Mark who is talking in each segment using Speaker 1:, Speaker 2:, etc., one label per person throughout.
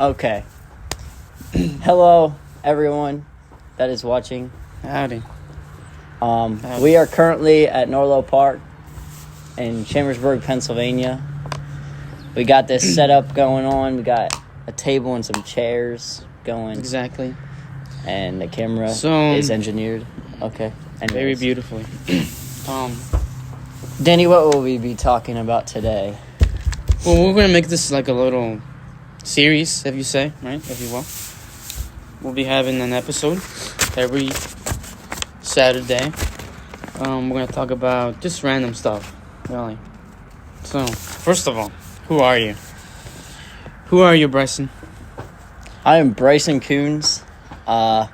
Speaker 1: Okay. Hello, everyone that is watching.
Speaker 2: Howdy.
Speaker 1: We are currently at Norlow Park in Chambersburg, Pennsylvania. We got this setup going on. We got a table and some chairs going.
Speaker 2: Exactly.
Speaker 1: And the camera is engineered. Okay. Anyways.
Speaker 2: Very beautifully.
Speaker 1: Danny, what will we be talking about today?
Speaker 2: Well, we're going to make this like a little series, if you say, right? If you will. We'll be having an episode every Saturday. We're going to talk about just random stuff, really. So, first of all, who are you? Who are you, Bryson?
Speaker 1: I am Bryson Coons. I'm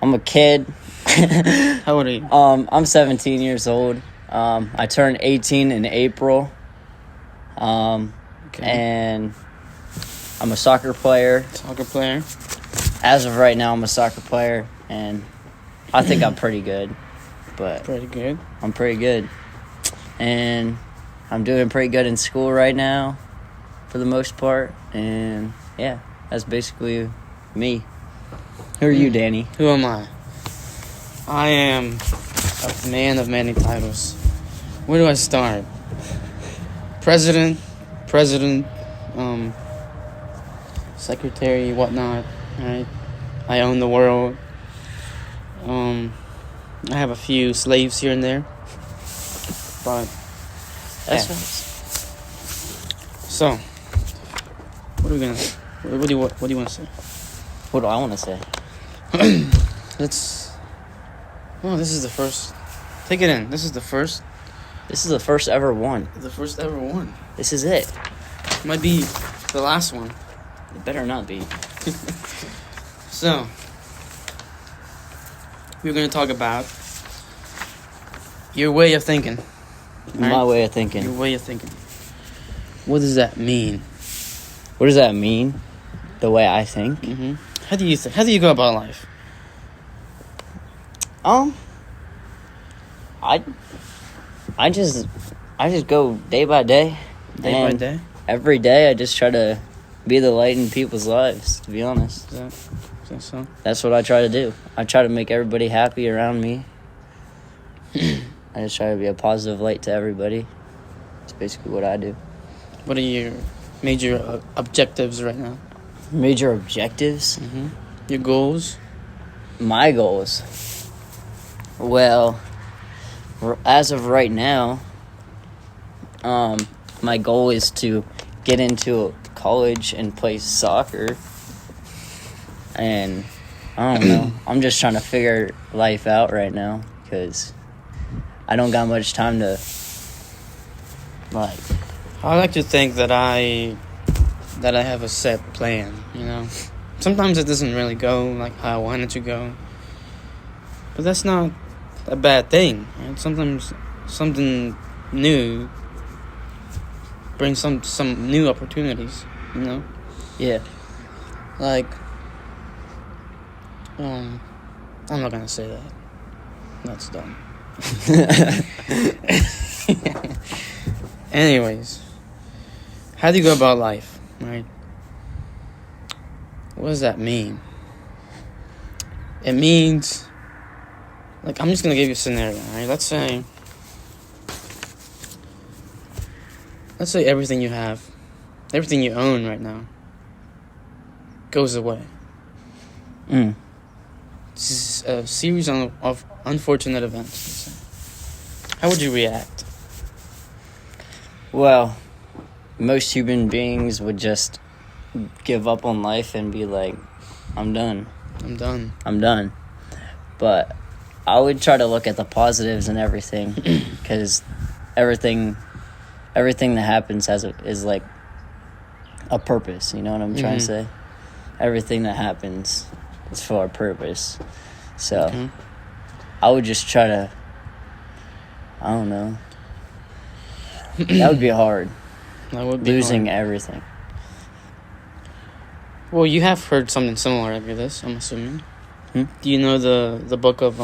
Speaker 1: a kid.
Speaker 2: How old are you?
Speaker 1: I'm 17 years old. I turned 18 in April. And I'm a soccer player. As of right now, I'm a soccer player, and I think I'm pretty good. But
Speaker 2: pretty good.
Speaker 1: I'm pretty good. And I'm doing pretty good in school right now, for the most part. And, yeah, that's basically me. Who are you, Danny?
Speaker 2: Who am I? I am a man of many titles. Where do I start? President, secretary, whatnot, right? I own the world. I have a few slaves here and there. But
Speaker 1: That's
Speaker 2: nice. So, what do you want to say?
Speaker 1: What do I want to say?
Speaker 2: This is the first. Take it in. This is the first.
Speaker 1: This is the first ever one.
Speaker 2: The first ever one.
Speaker 1: This is it.
Speaker 2: Might be the last one.
Speaker 1: It better not be.
Speaker 2: So, we're going to talk about your way of thinking.
Speaker 1: My way of thinking.
Speaker 2: Your way of thinking. What does that mean?
Speaker 1: What does that mean? The way I think?
Speaker 2: Mm-hmm. How do you think? How do you go about life?
Speaker 1: I just go day by day.
Speaker 2: Day by day?
Speaker 1: Every day I just try to be the light in people's lives, to be honest.
Speaker 2: Is that so?
Speaker 1: That's what I try to do. I try to make everybody happy around me. I just try to be a positive light to everybody. That's basically what I do.
Speaker 2: What are your major objectives right now?
Speaker 1: Major objectives?
Speaker 2: Mm-hmm. Your goals?
Speaker 1: My goals? Well, as of right now, my goal is to get into college and play soccer. And I don't know. I'm just trying to figure life out right now because I don't got much time to, like...
Speaker 2: I like to think that I have a set plan, you know. Sometimes it doesn't really go like how I want it to go. But that's not a bad thing. Right? Sometimes something new brings some new opportunities, you know?
Speaker 1: Yeah.
Speaker 2: Like, I'm not gonna say that. That's dumb. Anyways, how do you go about life, right? What does that mean? It means, like, I'm just gonna give you a scenario, right? Let's say everything you have, everything you own right now, goes away. This is a series of unfortunate events, let's say. How would you react?
Speaker 1: Well, most human beings would just give up on life and be like, I'm done. But I would try to look at the positives and everything because everything that happens is like a purpose. You know what I'm trying to say? Everything that happens is for a purpose. So I would just try to, I don't know. That would be hard.
Speaker 2: That would be
Speaker 1: losing
Speaker 2: hard.
Speaker 1: Everything.
Speaker 2: Well, you have heard something similar to this, I'm assuming. Do you know the book of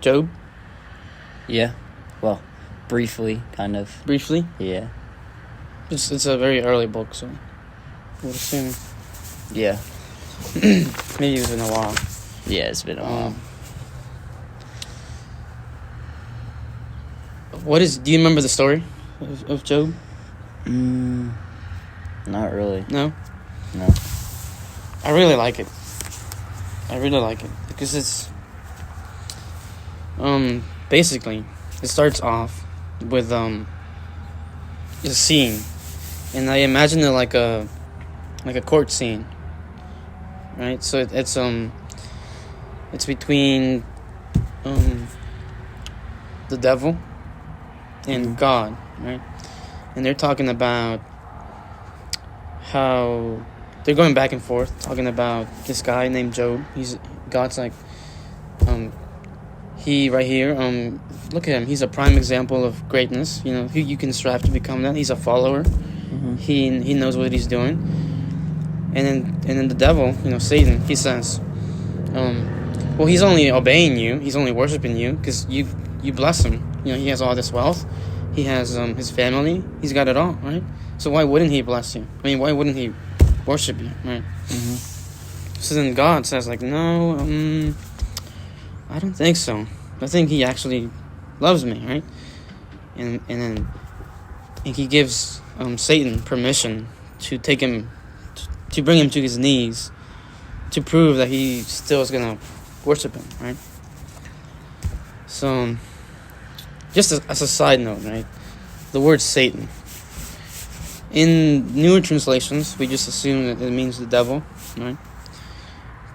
Speaker 2: Job?
Speaker 1: Yeah. Well, briefly, kind of.
Speaker 2: Briefly?
Speaker 1: Yeah.
Speaker 2: It's a very early book, so would assume.
Speaker 1: Yeah.
Speaker 2: Maybe it's been a while.
Speaker 1: Yeah, it's been a while.
Speaker 2: Do you remember the story of Job?
Speaker 1: Not really.
Speaker 2: No?
Speaker 1: No.
Speaker 2: I really like it. Because it's basically it starts off with a scene, and I imagine it like a court scene, right? So it's between the devil and God, right? And they're talking about how they're going back and forth, talking about this guy named Job. God's like, he right here, look at him. He's a prime example of greatness. You know, you can strive to become that. He's a follower.
Speaker 1: Mm-hmm.
Speaker 2: He knows what he's doing. And then the devil, Satan, he says, well, he's only obeying you. He's only worshiping you because you bless him. He has all this wealth. He has his family. He's got it all, right? So why wouldn't he bless you? I mean, why wouldn't he worship you, right? Mm-hmm. So then God says, like, no, I don't think so. I think he actually loves me, right? And then he gives Satan permission to take him, to bring him to his knees, to prove that he still is gonna worship him, right? So, just as a side note, right? The word Satan. In newer translations, we just assume that it means the devil, right?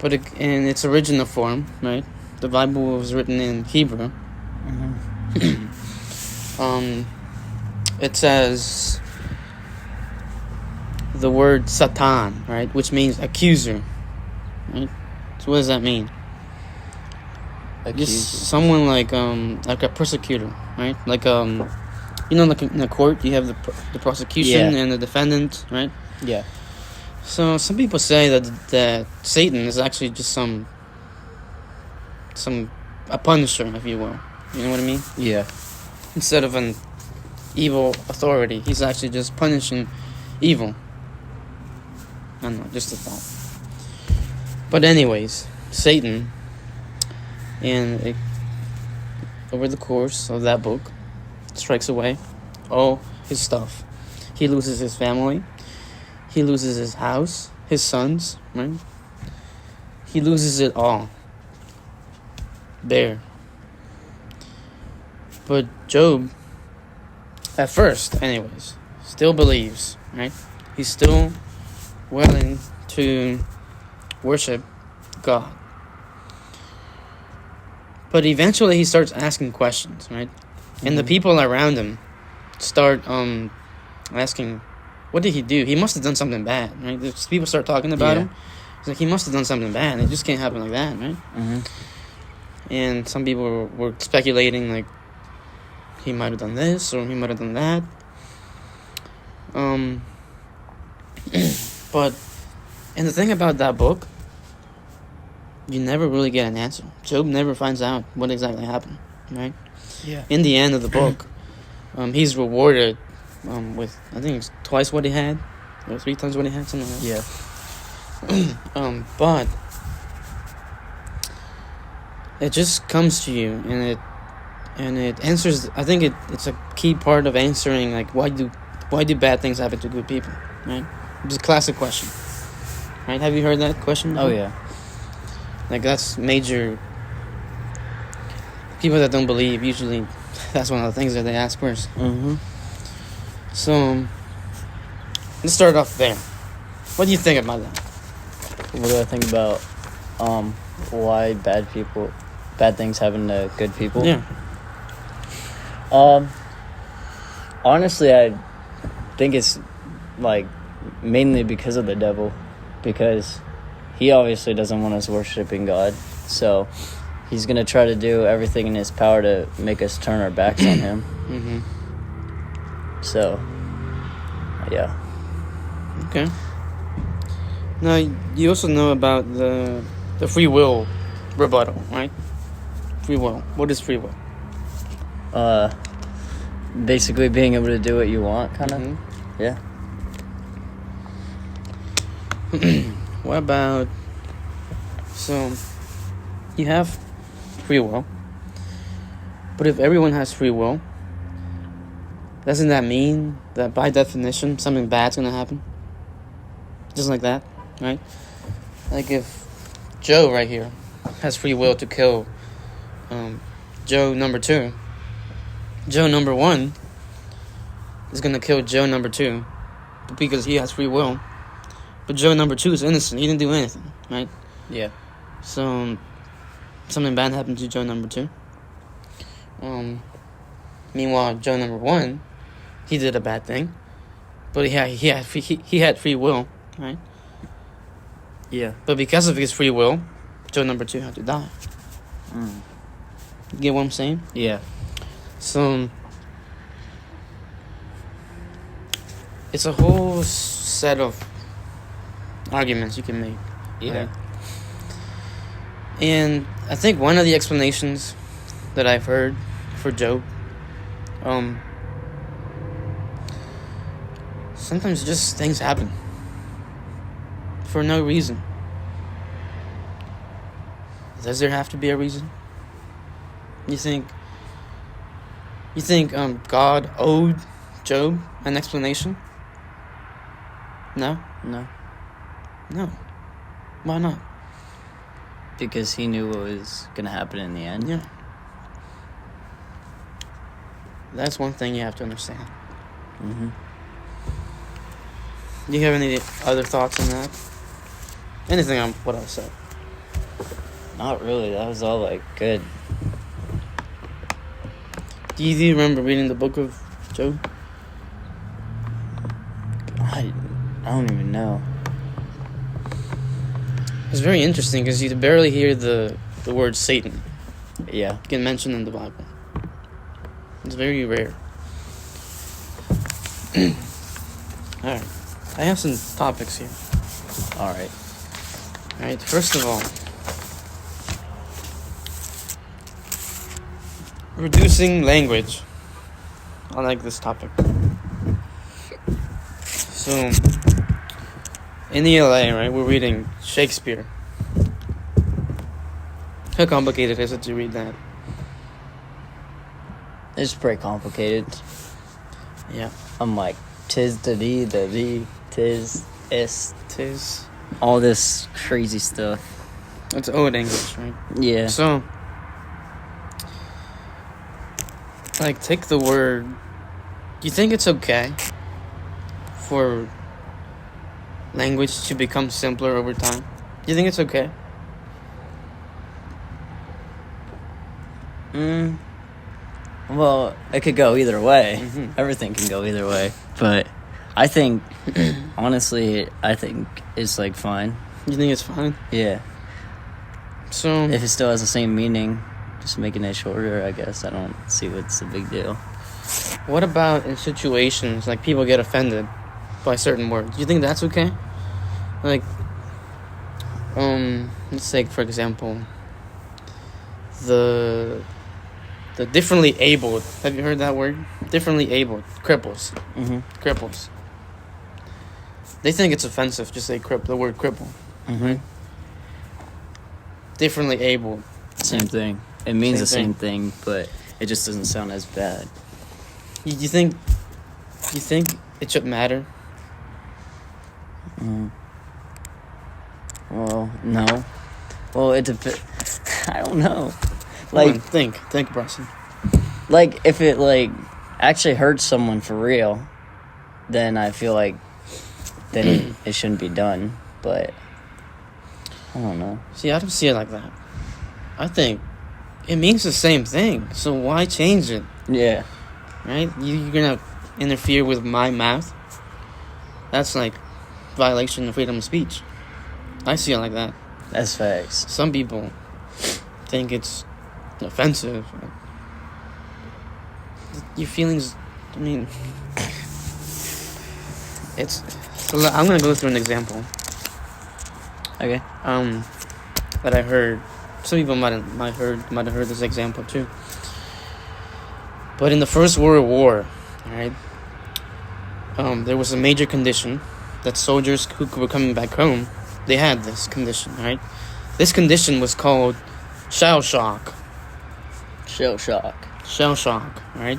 Speaker 2: But in its original form, right? The Bible was written in Hebrew. Mm-hmm. It says the word Satan, right? Which means accuser, right? So what does that mean?
Speaker 1: Accuser.
Speaker 2: Just someone like a persecutor, right? Like like in a court, you have the prosecution and the defendant, right?
Speaker 1: Yeah.
Speaker 2: So some people say that Satan is actually just a punisher, if you will. You know what I mean?
Speaker 1: Yeah.
Speaker 2: Instead of an evil authority, he's actually just punishing evil. I don't know, just a thought. But anyways, Satan, over the course of that book, strikes away all his stuff. He loses his family. He loses his house, his sons, right? He loses it all. There. But Job, at first, anyways, still believes, right? He's still willing to worship God. But eventually he starts asking questions, right? And the people around him start asking, what did he do? He must have done something bad, right? These people start talking about him. It's like, he must have done something bad. It just can't happen like that, right? Mm-hmm. And some people were speculating, like, he might have done this or he might have done that. But, and the thing about that book, you never really get an answer. Job never finds out what exactly happened, right? Yeah. In the end of the book, he's rewarded with, I think it's twice what he had, or 3 times what he had, something like that. Yeah. But it just comes to you, and it answers. I think it's a key part of answering, like, why do bad things happen to good people, right? It's a classic question, right? Have you heard that question before?
Speaker 1: Oh yeah.
Speaker 2: Like, that's major. People that don't believe, usually that's one of the things that they ask first. Mm-hmm. So, let's start off there. What do you think about that?
Speaker 1: What do I think about why bad things happen to good people?
Speaker 2: Yeah.
Speaker 1: Honestly, I think it's like mainly because of the devil, because he obviously doesn't want us worshiping God, so he's gonna try to do everything in his power to make us turn our backs on him. Mm-hmm. So, yeah.
Speaker 2: Okay. Now, you also know about the free will rebuttal, right? Free will. What is free will?
Speaker 1: Basically being able to do what you want, kind of.
Speaker 2: Mm-hmm.
Speaker 1: Yeah.
Speaker 2: What about... So, you have free will. But if everyone has free will, doesn't that mean that by definition something bad's gonna happen? Just like that, right? Like if Joe right here has free will to kill Joe number 2, Joe number 1 is gonna kill Joe number 2 because he has free will. But Joe number 2 is innocent. He didn't do anything, right?
Speaker 1: Yeah.
Speaker 2: So something bad happened to Joe number 2. Meanwhile, Joe number 1, he did a bad thing, but he had free will, right?
Speaker 1: Yeah.
Speaker 2: But because of his free will, Joe number 2 had to die. You get what I'm saying?
Speaker 1: Yeah.
Speaker 2: So it's a whole set of arguments you can make.
Speaker 1: Yeah.
Speaker 2: Right? And I think one of the explanations that I've heard for Job, sometimes just things happen for no reason. Does there have to be a reason? You think God owed Job an explanation? No?
Speaker 1: No.
Speaker 2: No. Why not?
Speaker 1: Because he knew what was gonna happen in the end.
Speaker 2: Yeah. That's one thing you have to understand.
Speaker 1: Mm-hmm.
Speaker 2: Do you have any other thoughts on that? Anything on what I said?
Speaker 1: Not really. That was all like good.
Speaker 2: Do you remember reading the book of Job?
Speaker 1: I don't even know.
Speaker 2: It's very interesting because you barely hear the word Satan
Speaker 1: Yeah.
Speaker 2: get mentioned in the Bible. It's very rare. Alright. I have some topics here.
Speaker 1: Alright.
Speaker 2: Alright, first of all, reducing language. I like this topic. So, in ELA, right, we're reading Shakespeare. How complicated is it to read that?
Speaker 1: It's pretty complicated.
Speaker 2: Yeah.
Speaker 1: I'm like, tis the thee, tis, is,
Speaker 2: Tis.
Speaker 1: all this crazy stuff.
Speaker 2: It's old English, right?
Speaker 1: Yeah.
Speaker 2: So, like, take the word. Do you think it's okay for language to become simpler over time? Do you think it's okay?
Speaker 1: Well, it could go either way.
Speaker 2: Mhm.
Speaker 1: Everything can go either way. But I think, honestly, I think it's like fine.
Speaker 2: You think it's fine?
Speaker 1: Yeah.
Speaker 2: So,
Speaker 1: If it still has the same meaning, just making it shorter, I guess. I don't see what's the big deal.
Speaker 2: what about in situations like people get offended by certain words? Do you think that's okay? Like, let's take for example the differently abled. Have you heard that word? Differently abled, cripples,
Speaker 1: Mm-hmm.
Speaker 2: cripples. They think it's offensive to say the word cripple.
Speaker 1: Mm-hmm.
Speaker 2: Differently abled.
Speaker 1: Same thing. It means the
Speaker 2: Same
Speaker 1: same thing, but it just doesn't sound as bad.
Speaker 2: You think it should matter?
Speaker 1: Well, no. Well, it depends. I don't know.
Speaker 2: Like,
Speaker 1: Like,
Speaker 2: think, Bryson.
Speaker 1: like if it like actually hurts someone for real, then I feel like then it shouldn't be done. But I don't know.
Speaker 2: See, I don't see it like that. I think it means the same thing. So why change it?
Speaker 1: Yeah.
Speaker 2: Right? You're gonna interfere with my mouth? That's like violation of freedom of speech. I see it like that.
Speaker 1: That's facts.
Speaker 2: Some people think it's offensive. Your feelings, I mean, it's. I'm gonna go through an example.
Speaker 1: Okay.
Speaker 2: That I heard. Some people might have heard this example too. But in the First World War, all right, there was a major condition that soldiers who were coming back home, they had this condition, right? This condition was called shell shock.
Speaker 1: Shell shock.
Speaker 2: Shell shock, right?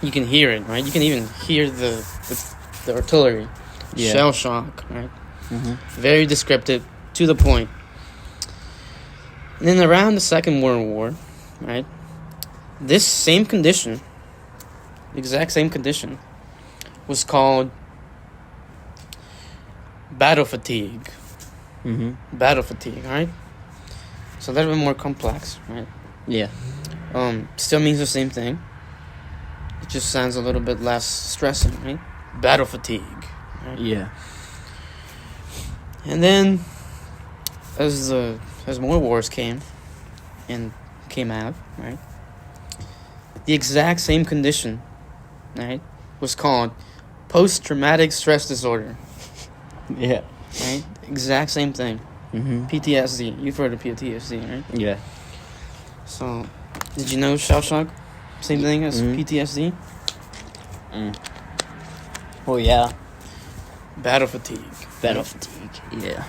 Speaker 2: You can hear it, right? You can even hear the artillery.
Speaker 1: Yeah.
Speaker 2: Shell shock, right?
Speaker 1: Mm-hmm.
Speaker 2: Very descriptive, to the point. And then around the Second World War, right? This same condition, exact same condition, was called battle fatigue.
Speaker 1: Mm-hmm.
Speaker 2: Battle fatigue, right? So a little bit more complex, right?
Speaker 1: Yeah.
Speaker 2: Still means the same thing. It just sounds a little bit less stressing, right? Battle fatigue. Right?
Speaker 1: Yeah.
Speaker 2: And then, as more wars came out, right? The exact same condition, right, was called post-traumatic stress disorder.
Speaker 1: Yeah.
Speaker 2: Right? Exact same thing.
Speaker 1: Mm-hmm.
Speaker 2: PTSD. You've heard of PTSD, right?
Speaker 1: Yeah.
Speaker 2: So, did you know shell shock? Same thing as PTSD?
Speaker 1: Oh, yeah.
Speaker 2: Battle fatigue.
Speaker 1: Battle fatigue. Yeah.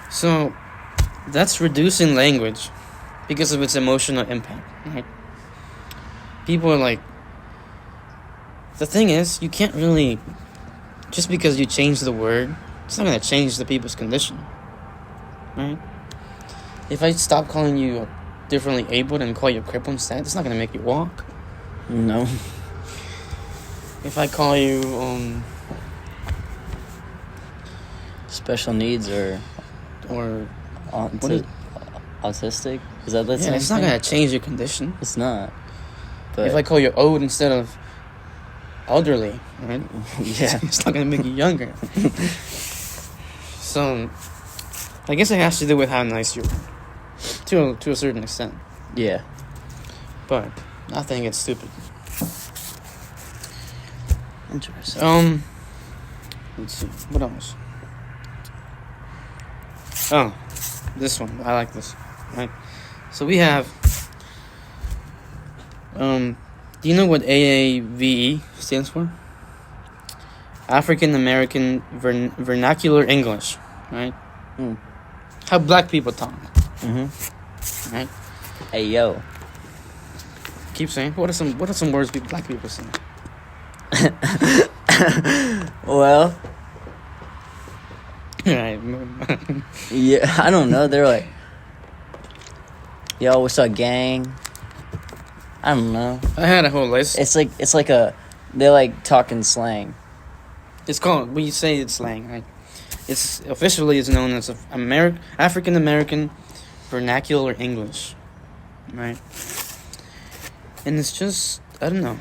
Speaker 2: So, that's reducing language because of its emotional impact, right? People are like... The thing is, you can't really... Just because you change the word, it's not going to change the people's condition, right? If I stop calling you differently abled and call you crippled instead, it's not going to make you walk.
Speaker 1: No.
Speaker 2: If I call you,
Speaker 1: Special needs or autistic? Is that the same
Speaker 2: it's not
Speaker 1: thing?
Speaker 2: going to change your condition.
Speaker 1: It's not. But
Speaker 2: If I call you old instead of elderly, right?
Speaker 1: yeah.
Speaker 2: It's not going to make you younger. So, I guess it has to do with how nice you are. To a certain extent.
Speaker 1: Yeah.
Speaker 2: But, I think it's stupid.
Speaker 1: Interesting.
Speaker 2: Let's see. What else? Oh, this one. I like this. Right. So we have. Do you know what AAVE stands for? African American Vernacular English, right? How black people talk.
Speaker 1: Mm-hmm.
Speaker 2: Right.
Speaker 1: Hey yo.
Speaker 2: Keep saying. What are some words black people say?
Speaker 1: Well.
Speaker 2: Right.
Speaker 1: Yeah, I don't know. They're like, yo, what's up, gang? I don't know.
Speaker 2: I had a whole list.
Speaker 1: It's like they like talking slang.
Speaker 2: It's called, when you say it's slang, right? It's officially is known as African American Vernacular English, right? And it's just, I don't know.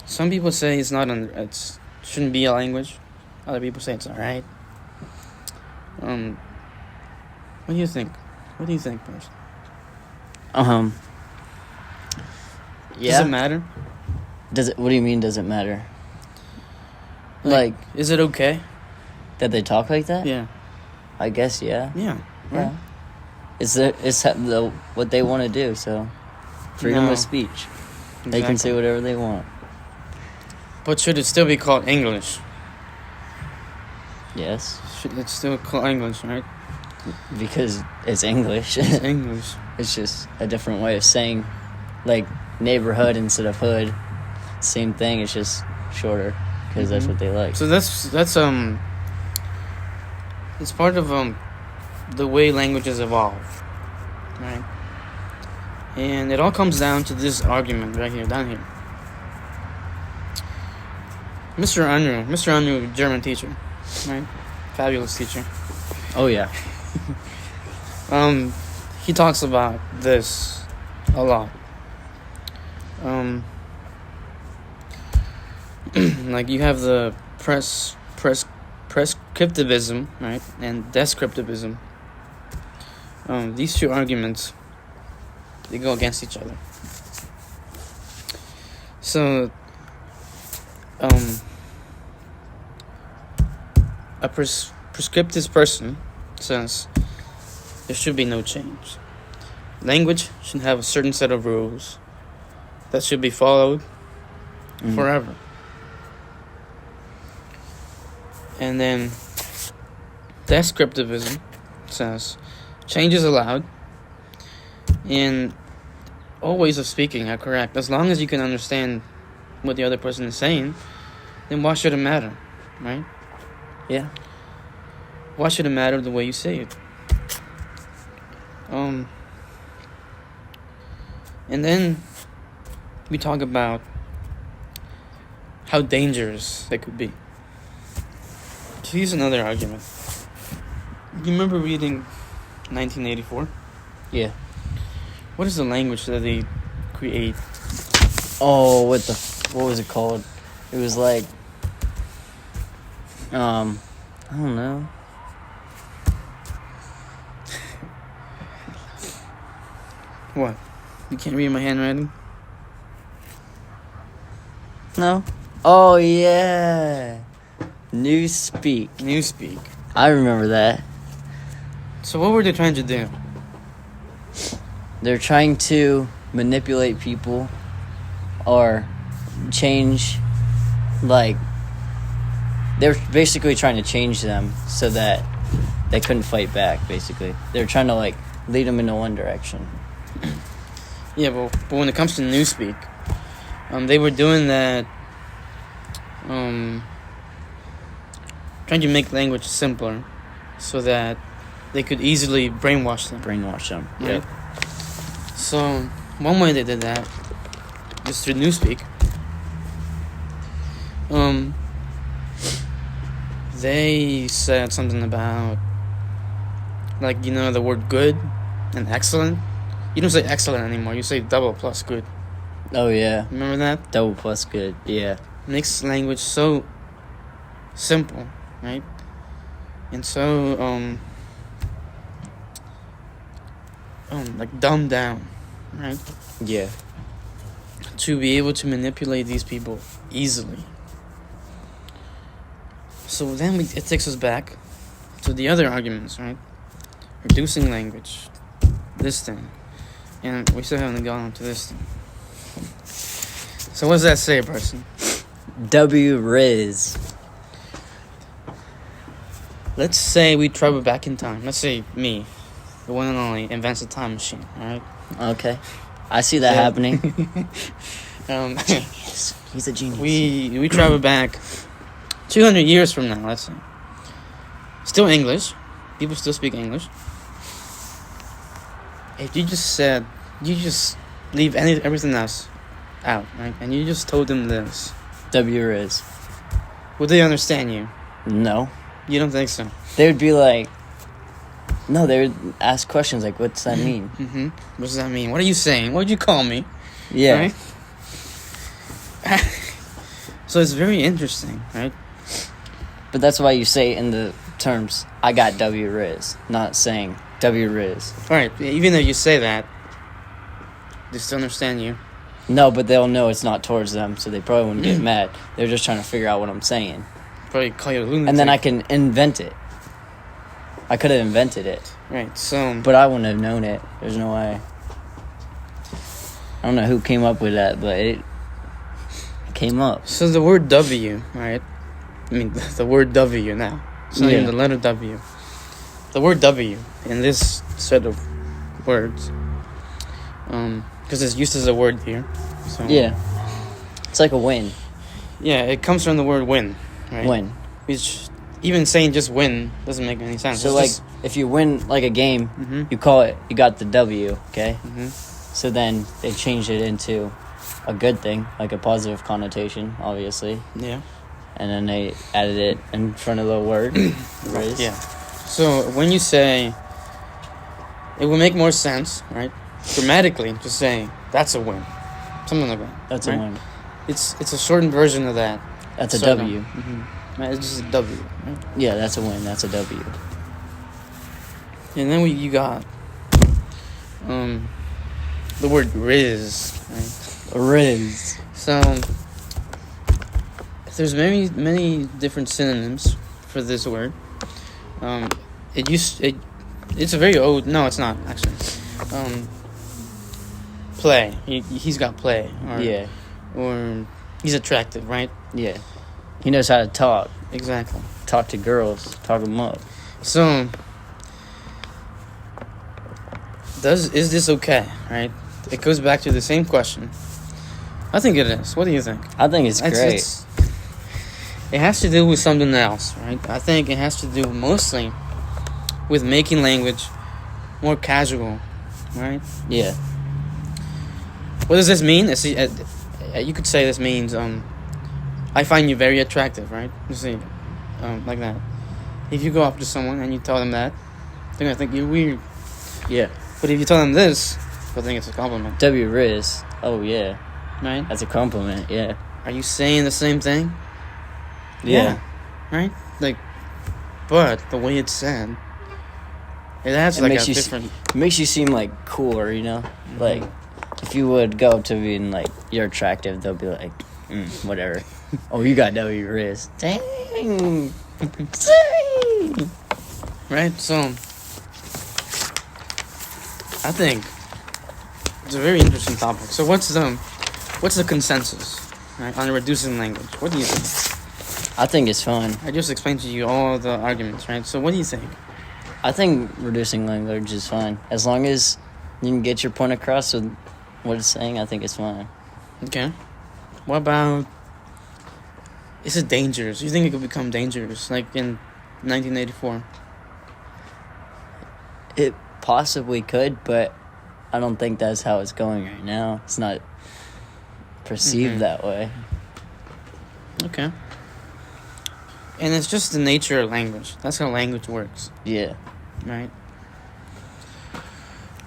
Speaker 2: Some people say it shouldn't be a language. Other people say it's alright. What do you think? What do you think, first?
Speaker 1: Yeah.
Speaker 2: Does it matter?
Speaker 1: What do you mean? Does it matter? Like,
Speaker 2: is it okay
Speaker 1: that they talk like that?
Speaker 2: Yeah.
Speaker 1: I guess yeah.
Speaker 2: Yeah. Right.
Speaker 1: Yeah. It's what they want to do. So, freedom of speech. Exactly. They can say whatever they want.
Speaker 2: But should it still be called English?
Speaker 1: Yes.
Speaker 2: It's still called English, right?
Speaker 1: Because it's English.
Speaker 2: It's English.
Speaker 1: It's just a different way of saying, like, neighborhood instead of hood. Same thing. It's just shorter because that's what they like.
Speaker 2: So that's it's part of the way languages evolve, right? And it all comes down to this argument right here, down here. Mr. Unruh, German teacher, right? Fabulous teacher.
Speaker 1: Oh yeah.
Speaker 2: He talks about this a lot. Like you have the prescriptivism, right, and descriptivism. These two arguments, they go against each other. So, a prescriptive person says there should be no change. Language should have a certain set of rules that should be followed forever. And then descriptivism says change is allowed and all ways of speaking are correct. As long as you can understand what the other person is saying, then why should it matter, right?
Speaker 1: Yeah.
Speaker 2: Why should it matter the way you say it? And then we talk about how dangerous they could be. So here's another argument. You remember reading 1984?
Speaker 1: Yeah.
Speaker 2: What is the language that they create?
Speaker 1: Oh, what was it called? It was like, I don't know.
Speaker 2: What? You can't read my handwriting?
Speaker 1: No. Oh yeah. Newspeak.
Speaker 2: Newspeak.
Speaker 1: I remember that.
Speaker 2: So what were they trying to do?
Speaker 1: They're trying to manipulate people or change, like, they're basically trying to change them so that they couldn't fight back, basically. They're trying to, like, lead them into one direction.
Speaker 2: Yeah, but when it comes to Newspeak, they were doing that, trying to make language simpler so that they could easily brainwash them.
Speaker 1: Right?
Speaker 2: Yep. So, one way they did that is through Newspeak. They said something about, like, the word good and excellent. You don't say excellent anymore. You say double plus good.
Speaker 1: Oh, yeah.
Speaker 2: Remember that?
Speaker 1: Double plus good, yeah.
Speaker 2: Makes language so simple, right? And so, like, dumbed down, right?
Speaker 1: Yeah.
Speaker 2: To be able to manipulate these people easily. So then it takes us back to the other arguments, right? Reducing language, this thing. And we still haven't gone on to this thing. So what does that say, person?
Speaker 1: W-Riz.
Speaker 2: Let's say we travel back in time. Let's say me, the one and only, invents a time machine, alright?
Speaker 1: Okay. I see that happening. He's a genius.
Speaker 2: We travel back 200 years from now, let's say. Still English. People still speak English. If you just leave everything else out, right? And you just told them this.
Speaker 1: W-Riz.
Speaker 2: Would they understand you?
Speaker 1: No.
Speaker 2: You don't think so?
Speaker 1: They would be like... No, they would ask questions like, what's that mean?
Speaker 2: Mm-hmm. What does that mean? What are you saying? What did you call me?
Speaker 1: Yeah.
Speaker 2: Right? So it's very interesting, right?
Speaker 1: But that's why you say in the terms, I got W-Riz, not saying W-Riz.
Speaker 2: Alright, even though you say that, they still understand you.
Speaker 1: No, but they'll know it's not towards them, so they probably wouldn't get mad. They're just trying to figure out what I'm saying.
Speaker 2: Probably call you a lunatic.
Speaker 1: And then I can invent it. I could have invented it.
Speaker 2: Right, so...
Speaker 1: But I wouldn't have known it. There's no way. I don't know who came up with that, but it came up.
Speaker 2: So the word W, right? I mean, the word W now. It's not even the letter W. The word W in this set of words, because it's used as a word here. So
Speaker 1: Yeah. It's like a win.
Speaker 2: Yeah, it comes from the word win, right?
Speaker 1: Win.
Speaker 2: Which, even saying just win doesn't make any sense.
Speaker 1: So,
Speaker 2: it's
Speaker 1: like, if you win, like, a game,
Speaker 2: Mm-hmm.
Speaker 1: you call it, you got the W, okay?
Speaker 2: Mm-hmm.
Speaker 1: So then they changed it into a good thing, like a positive connotation, obviously.
Speaker 2: Yeah.
Speaker 1: And then they added it in front of the word. Riz.
Speaker 2: Yeah. So when you say, it would make more sense, right? Grammatically, just saying that's a win, something like that.
Speaker 1: That's
Speaker 2: right?
Speaker 1: a win.
Speaker 2: It's a shortened version of that.
Speaker 1: That's a
Speaker 2: Sort of.
Speaker 1: W.
Speaker 2: Mm-hmm. It's just a W. Right?
Speaker 1: Yeah, that's a win. That's a W.
Speaker 2: And then you got the word Riz, right?
Speaker 1: Riz.
Speaker 2: So there's many different synonyms for this word. It's a very old. No, it's not actually. Play. He's got play.
Speaker 1: Yeah.
Speaker 2: Or he's attractive, right?
Speaker 1: Yeah. He knows how to talk.
Speaker 2: Exactly.
Speaker 1: talk to girls, talk them up.
Speaker 2: So, is this okay, right? It goes back to the same question. I think it is. What do you think?
Speaker 1: I think it's great.
Speaker 2: It has to do with something else, right? I think it has to do mostly with making language more casual, right?
Speaker 1: Yeah.
Speaker 2: What does this mean? You could say this means, I find you very attractive, right? You see, like that. If you go up to someone and you tell them that, they're gonna think you're weird.
Speaker 1: Yeah.
Speaker 2: But if you tell them this, they'll think it's a compliment.
Speaker 1: W-Riz. Oh, yeah.
Speaker 2: Right?
Speaker 1: That's a compliment, yeah.
Speaker 2: Are you saying the same thing?
Speaker 1: Yeah.
Speaker 2: Right? Like, but the way it's said, it adds
Speaker 1: It
Speaker 2: like
Speaker 1: makes
Speaker 2: a
Speaker 1: you
Speaker 2: different...
Speaker 1: It makes you seem, like, cooler, you know? Like, if you would go up to being, like, you're attractive, they'll be like, whatever. Oh, you got W-Riz. Dang. Dang.
Speaker 2: Right? So, I think it's a very interesting topic. So what's the consensus, right, on reducing language? What do you think?
Speaker 1: I think it's fun.
Speaker 2: I just explained to you all the arguments, right? So what do you think?
Speaker 1: I think reducing language is fine. As long as you can get your point across with what it's saying, I think it's fine.
Speaker 2: Okay. What about... Is it dangerous? You think it could become dangerous, like in 1984?
Speaker 1: It possibly could, but I don't think that's how it's going right now. It's not perceived that way.
Speaker 2: Okay. And it's just the nature of language. That's how language works.
Speaker 1: Yeah.
Speaker 2: Right?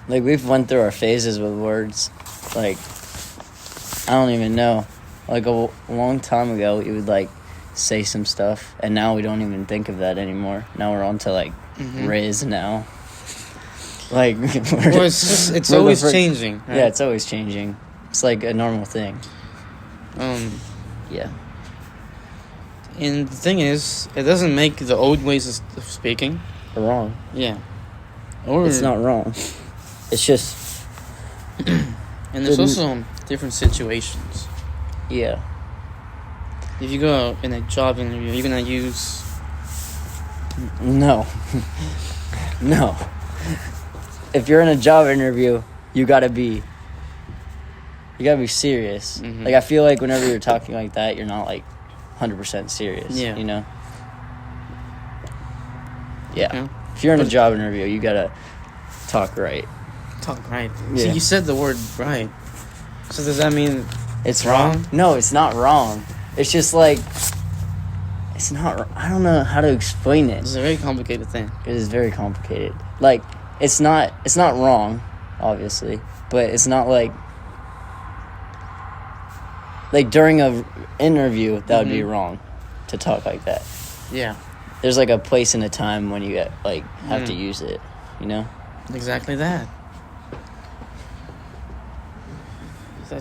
Speaker 1: Like, we've went through our phases with words. Like, I don't even know. Like, a long time ago, we would, like, say some stuff, and now we don't even think of that anymore. Now we're on to, like, Riz now. Like,
Speaker 2: well, it's always changing. Right?
Speaker 1: Yeah, it's always changing. It's like a normal thing. Yeah.
Speaker 2: And the thing is, it doesn't make the old ways of speaking
Speaker 1: wrong.
Speaker 2: Yeah. Or
Speaker 1: it's not wrong. It's just...
Speaker 2: and there's also different situations.
Speaker 1: Yeah.
Speaker 2: If you go in a job interview, you're gonna use...
Speaker 1: No. No. If you're in a job interview, you gotta be serious. Like, I feel like whenever you're talking like that, you're not, like, 100% serious.
Speaker 2: Yeah.
Speaker 1: You know? Yeah. If you're in a job interview, you gotta talk right.
Speaker 2: Talk right.
Speaker 1: Yeah.
Speaker 2: See, you said the word right. So does that mean
Speaker 1: it's wrong? No, it's not wrong. It's just like... It's not... I don't know how to explain it.
Speaker 2: It's a very complicated thing.
Speaker 1: It is very complicated. Like... It's not wrong, obviously, but it's not like during a interview that would be wrong to talk like that.
Speaker 2: Yeah.
Speaker 1: There's like a place and a time when you have to use it, you know?
Speaker 2: Exactly that.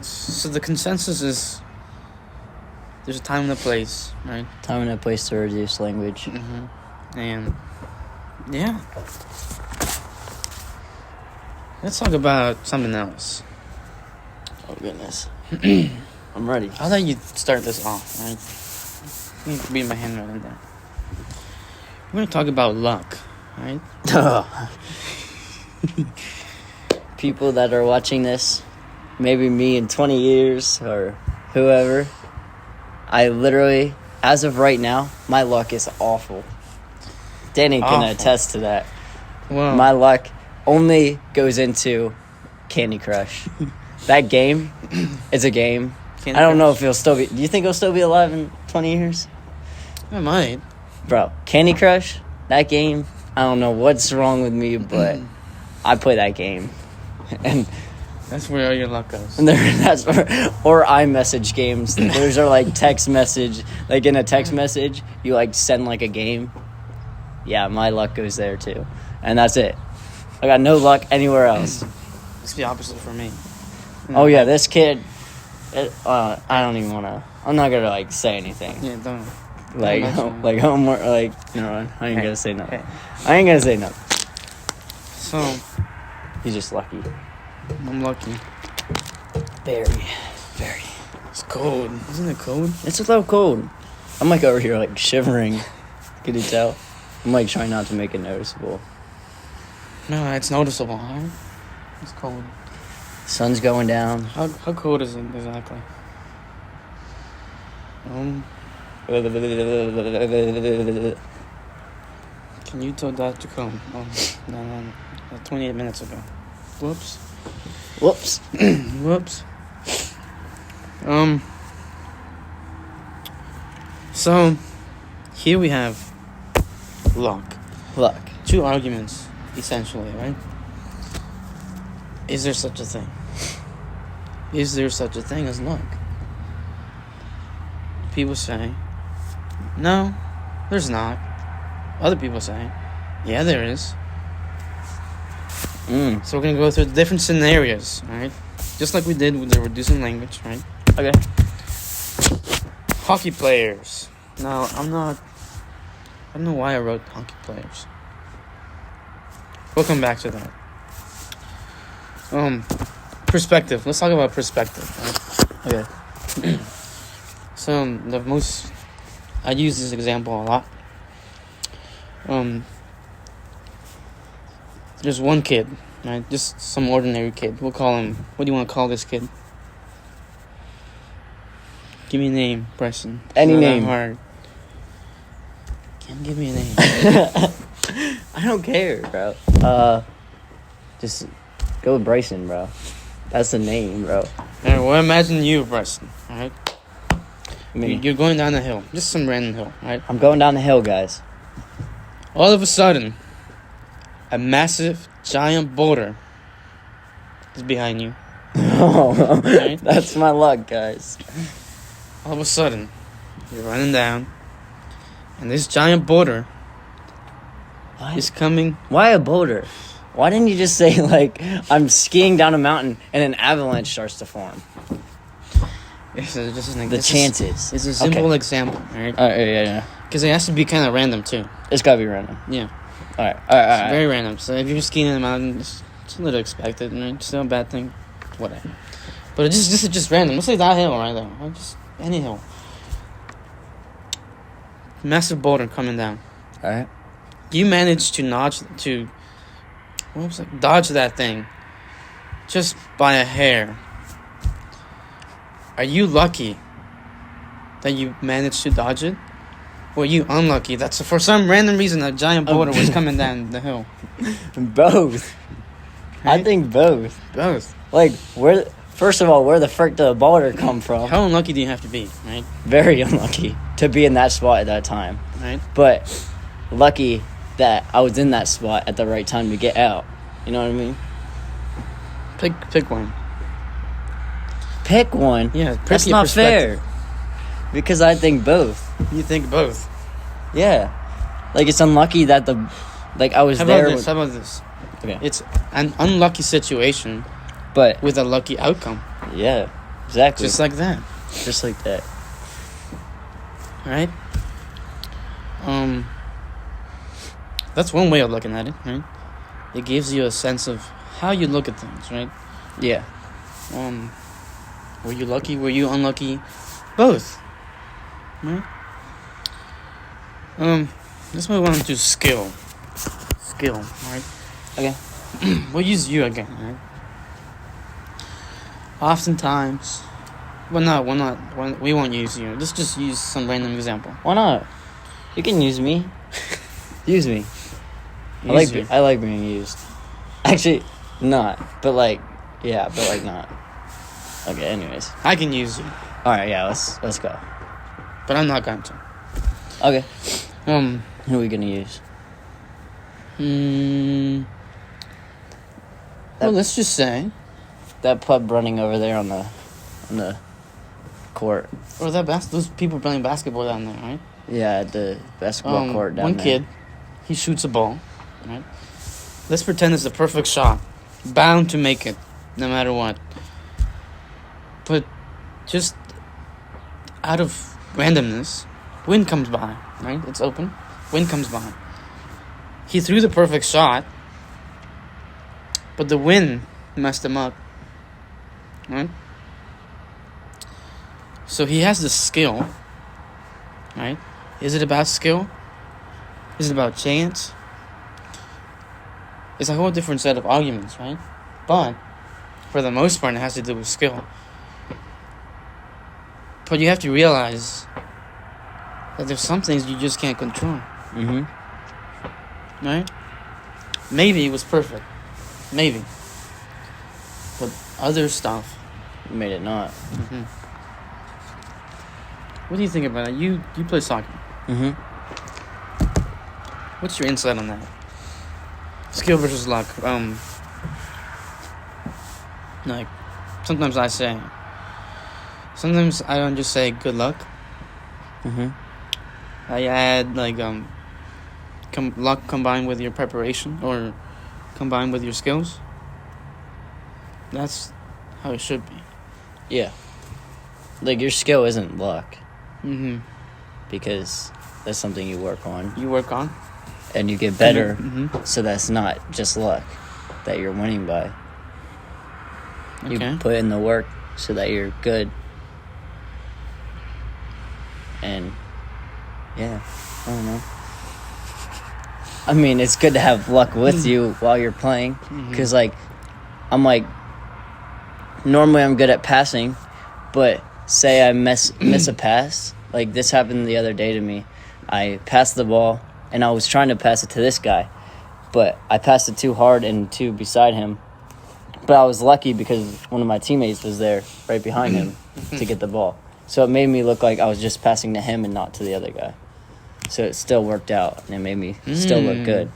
Speaker 2: So the consensus is there's a time and a place, right?
Speaker 1: Time and a place to reduce language.
Speaker 2: And yeah. Let's talk about something else.
Speaker 1: Oh, goodness. I'm ready.
Speaker 2: I'll let you start this off, right? Let me read my handwriting there. We're going to talk about luck, right?
Speaker 1: People that are watching this, maybe me in 20 years or whoever, I literally, as of right now, my luck is awful. Danny can attest to that.
Speaker 2: Wow.
Speaker 1: My luck only goes into Candy Crush. That game is a game. I don't know if he'll still be... Do you think he'll still be alive in 20 years?
Speaker 2: I might.
Speaker 1: Bro, Candy Crush, that game, I don't know what's wrong with me, but I play that game. And
Speaker 2: that's where all your luck goes.
Speaker 1: Or iMessage games. Those are like text message. Like in a text message, you like send like a game. Yeah, my luck goes there too. And that's it. I got no luck anywhere else.
Speaker 2: It's the opposite for me.
Speaker 1: Oh yeah, this kid. I don't even want to. I'm not gonna like say anything.
Speaker 2: Yeah, don't.
Speaker 1: Like homework. Like no, I ain't gonna say nothing. I ain't gonna say nothing.
Speaker 2: So,
Speaker 1: he's just lucky.
Speaker 2: I'm lucky.
Speaker 1: Very.
Speaker 2: It's cold. Isn't it cold?
Speaker 1: It's a little cold. I'm like over here like shivering. Can you tell? I'm like trying not to make it noticeable.
Speaker 2: No, it's noticeable, alright? It's cold.
Speaker 1: Sun's going down.
Speaker 2: How cold is it exactly? Can you tell that to come? No, 28 minutes ago. Whoops.
Speaker 1: Whoops.
Speaker 2: Whoops. So, here we have luck.
Speaker 1: Luck.
Speaker 2: Two arguments, essentially, right? Is there such a thing? Is there such a thing as luck? People say, no, there's not. Other people say, yeah, there is. So we're going to go through the different scenarios, right? Just like we did with the reducing language, right?
Speaker 1: Okay.
Speaker 2: Hockey players. Now, I don't know why I wrote hockey players. We'll come back to that. Perspective. Let's talk about perspective, right?
Speaker 1: Okay.
Speaker 2: So, I use this example a lot. There's one kid, right? Just some ordinary kid. We'll call him, what do you want to call this kid? Give me a name, Preston.
Speaker 1: Any name.
Speaker 2: Hard. Can't give me a name.
Speaker 1: I don't care, bro. Just go with Bryson, bro. That's the name, bro.
Speaker 2: Alright, well, imagine you, Preston, alright?
Speaker 1: Me.
Speaker 2: You're going down a hill. Just some random hill, right?
Speaker 1: I'm going down the hill, guys.
Speaker 2: All of a sudden, a massive, giant boulder is behind you.
Speaker 1: Oh,
Speaker 2: Right?
Speaker 1: that's my luck, guys.
Speaker 2: All of a sudden, you're running down, and this giant boulder is coming.
Speaker 1: Why a boulder? Why didn't you just say, like, I'm skiing down a mountain and an avalanche starts to form?
Speaker 2: It's
Speaker 1: Chances.
Speaker 2: It's a simple example, right?
Speaker 1: Yeah.
Speaker 2: Because it has to be kind of random, too.
Speaker 1: It's gotta be random.
Speaker 2: Yeah.
Speaker 1: Alright.
Speaker 2: It's very random. So if you're skiing in the mountain, it's a little expected, right? It's not a bad thing. Whatever. But it's just random. Let's say that hill right there. Or just any hill. Massive boulder coming down.
Speaker 1: Alright.
Speaker 2: You managed to dodge that thing just by a hair. Are you lucky that you managed to dodge it? Or are you unlucky that for some random reason a giant boulder was coming down the hill?
Speaker 1: Both.
Speaker 2: Right?
Speaker 1: I think both.
Speaker 2: Both.
Speaker 1: Like, first of all, where the frick did the boulder come from?
Speaker 2: How unlucky do you have to be, right?
Speaker 1: Very unlucky to be in that spot at that time.
Speaker 2: Right?
Speaker 1: But lucky that I was in that spot at the right time to get out. You know what I mean?
Speaker 2: Pick one.
Speaker 1: Pick one?
Speaker 2: Yeah,
Speaker 1: that's not fair. Because I think both.
Speaker 2: You think both?
Speaker 1: Yeah. Like, it's unlucky that I was there.
Speaker 2: How about this?
Speaker 1: Okay.
Speaker 2: It's an unlucky situation,
Speaker 1: but
Speaker 2: with a lucky outcome.
Speaker 1: Yeah, exactly.
Speaker 2: Just like that.
Speaker 1: Just like that.
Speaker 2: Right? That's one way of looking at it, right? It gives you a sense of how you look at things, right?
Speaker 1: Yeah.
Speaker 2: Were you lucky? Were you unlucky? Both. Right? Let's move on to skill. Skill, right?
Speaker 1: Okay.
Speaker 2: We'll use you again, right? Oftentimes, we won't use you. Let's just use some random example.
Speaker 1: Why not? You can use me. Use me. I like being used. Actually, not. But not. Okay. Anyways,
Speaker 2: I can use you,
Speaker 1: all right. Yeah. Let's go.
Speaker 2: but I'm not going to.
Speaker 1: Okay. Who are we gonna use?
Speaker 2: Well, let's just say
Speaker 1: that pub running over there on the court.
Speaker 2: or those people playing basketball down there, right?
Speaker 1: Yeah, at the basketball court down there.
Speaker 2: One kid, he shoots a ball, right? Let's pretend it's the perfect shot, bound to make it, no matter what. But just out of randomness, wind comes by, right? It's open. Wind comes by. He threw the perfect shot, but the wind messed him up, right? So he has the skill, right? Is it about skill? is about chance, it's a whole different set of arguments, right? But for the most part, it has to do with skill. But you have to realize that there's some things you just can't control.
Speaker 1: Mm-hmm.
Speaker 2: Right? Maybe it was perfect. Maybe. But other stuff
Speaker 1: Made it not.
Speaker 2: Mm-hmm. What do you think about it? You play soccer.
Speaker 1: Mm-hmm.
Speaker 2: What's your insight on that? Skill versus luck. Like, sometimes I don't just say good luck.
Speaker 1: Mm-hmm.
Speaker 2: I add like luck combined with your preparation or combined with your skills. That's how it should be.
Speaker 1: Yeah. Like, your skill isn't luck.
Speaker 2: Mm-hmm.
Speaker 1: Because that's something you work on.
Speaker 2: You work on.
Speaker 1: And you get better.
Speaker 2: Mm-hmm.
Speaker 1: So that's not just luck that you're winning by.
Speaker 2: Okay.
Speaker 1: You put in the work so that you're good. And, yeah, I don't know. I mean, it's good to have luck with you while you're playing. Because, like, I'm like, normally I'm good at passing. But say I miss a pass. Like, this happened the other day to me. I passed the ball, and I was trying to pass it to this guy. But I passed it too hard and too beside him. But I was lucky because one of my teammates was there right behind him to get the ball. So it made me look like I was just passing to him and not to the other guy. So it still worked out, and it made me still look good.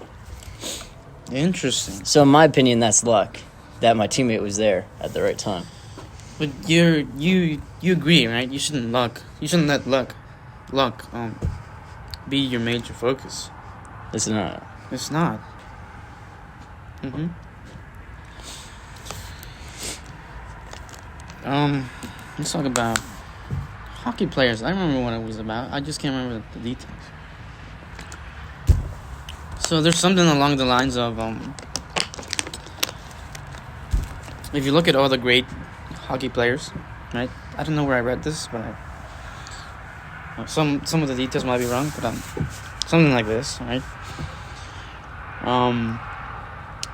Speaker 2: Interesting.
Speaker 1: So in my opinion, that's luck, that my teammate was there at the right time.
Speaker 2: But you agree, right? You shouldn't let luck be your major focus.
Speaker 1: It's not.
Speaker 2: It's not. Mm-hmm. Let's talk about hockey players. I remember what it was about. I just can't remember the details. So there's something along the lines of if you look at all the great hockey players, right? I don't know where I read this, but some of the details might be wrong, but something like this, right?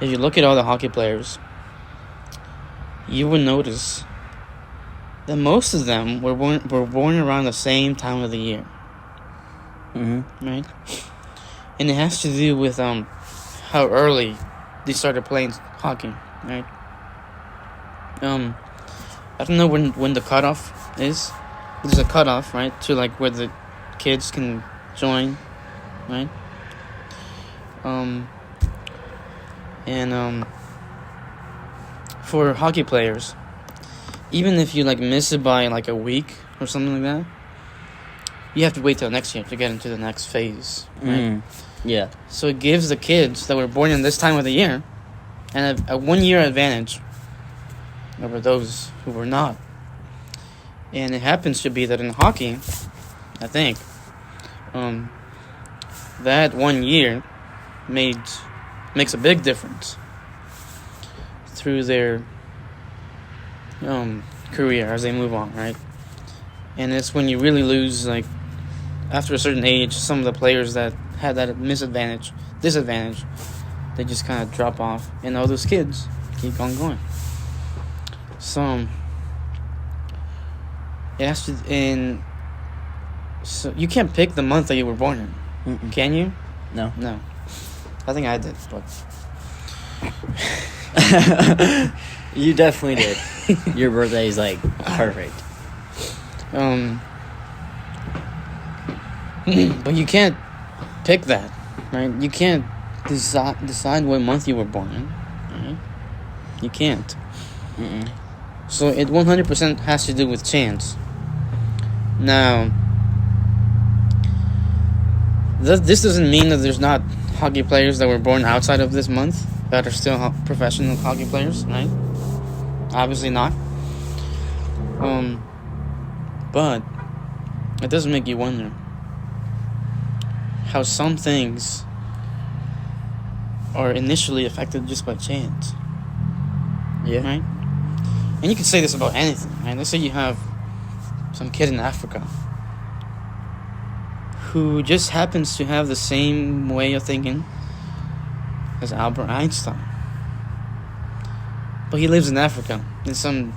Speaker 2: If you look at all the hockey players, you would notice that most of them were born around the same time of the year.
Speaker 1: Mm-hmm.
Speaker 2: Right? And it has to do with how early they started playing hockey, right? I don't know when the cutoff is. There's a cutoff, right, to like where the kids can join, right? For hockey players, even if you like miss it by like a week or something like that, you have to wait till next year to get into the next phase, right?
Speaker 1: Yeah.
Speaker 2: So it gives the kids that were born in this time of the year and a 1 year advantage over those who were not. And it happens to be that in hockey, I think, that 1 year makes a big difference through their career as they move on, right? And it's when you really lose, like, after a certain age, some of the players that had that disadvantage, they just kind of drop off, and all those kids keep on going. So it has to, and so you can't pick the month that you were born in.
Speaker 1: Mm-mm.
Speaker 2: Can you?
Speaker 1: No.
Speaker 2: I think I did, but
Speaker 1: You definitely did. Your birthday is like perfect.
Speaker 2: But you can't pick that, right? You can't decide what month you were born in, right? You can't.
Speaker 1: Mm-mm.
Speaker 2: So it 100% has to do with chance. Now, this doesn't mean that there's not hockey players that were born outside of this month that are still professional hockey players, right? Obviously not. But it does make you wonder how some things are initially affected just by chance.
Speaker 1: Yeah.
Speaker 2: Right? And you can say this about anything, right? Let's say you have some kid in Africa who just happens to have the same way of thinking as Albert Einstein. But he lives in Africa, in some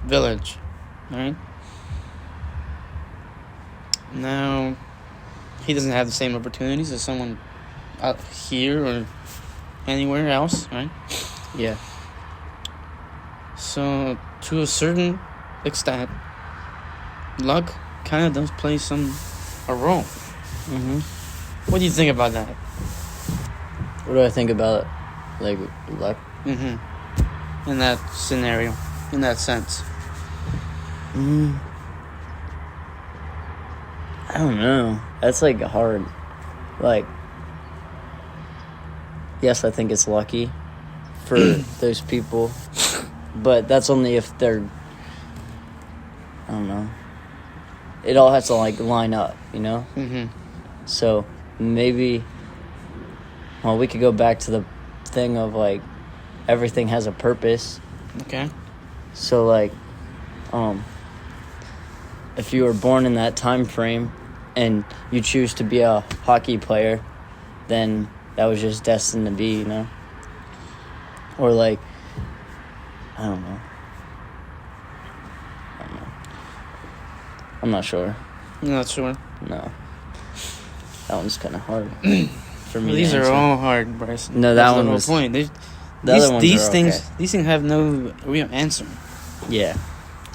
Speaker 2: village, right? Now, he doesn't have the same opportunities as someone out here or anywhere else, right?
Speaker 1: Yeah.
Speaker 2: So, to a certain extent, luck kind of does play a role.
Speaker 1: Mm-hmm.
Speaker 2: What do you think about that?
Speaker 1: What do I think about, like, luck?
Speaker 2: Mm-hmm. In that scenario, in that sense.
Speaker 1: I don't know. That's, like, hard. Like, yes, I think it's lucky for those people, but that's only if they're, I don't know. It all has to, like, line up, you know?
Speaker 2: Mm-hmm.
Speaker 1: So, maybe, well, we could go back to the thing of, like, everything has a purpose.
Speaker 2: Okay.
Speaker 1: So, like, if you were born in that time frame and you choose to be a hockey player, then that was just destined to be, you know? Or, like, I don't know. I'm not sure.
Speaker 2: You're not sure?
Speaker 1: No. That one's kind of hard for me.
Speaker 2: Well, these
Speaker 1: to
Speaker 2: are
Speaker 1: answer.
Speaker 2: all hard, Bryson.
Speaker 1: No, that
Speaker 2: That's
Speaker 1: one
Speaker 2: the whole
Speaker 1: was.
Speaker 2: point.
Speaker 1: The other ones
Speaker 2: these
Speaker 1: are
Speaker 2: things,
Speaker 1: okay.
Speaker 2: these things have no real answer.
Speaker 1: Yeah.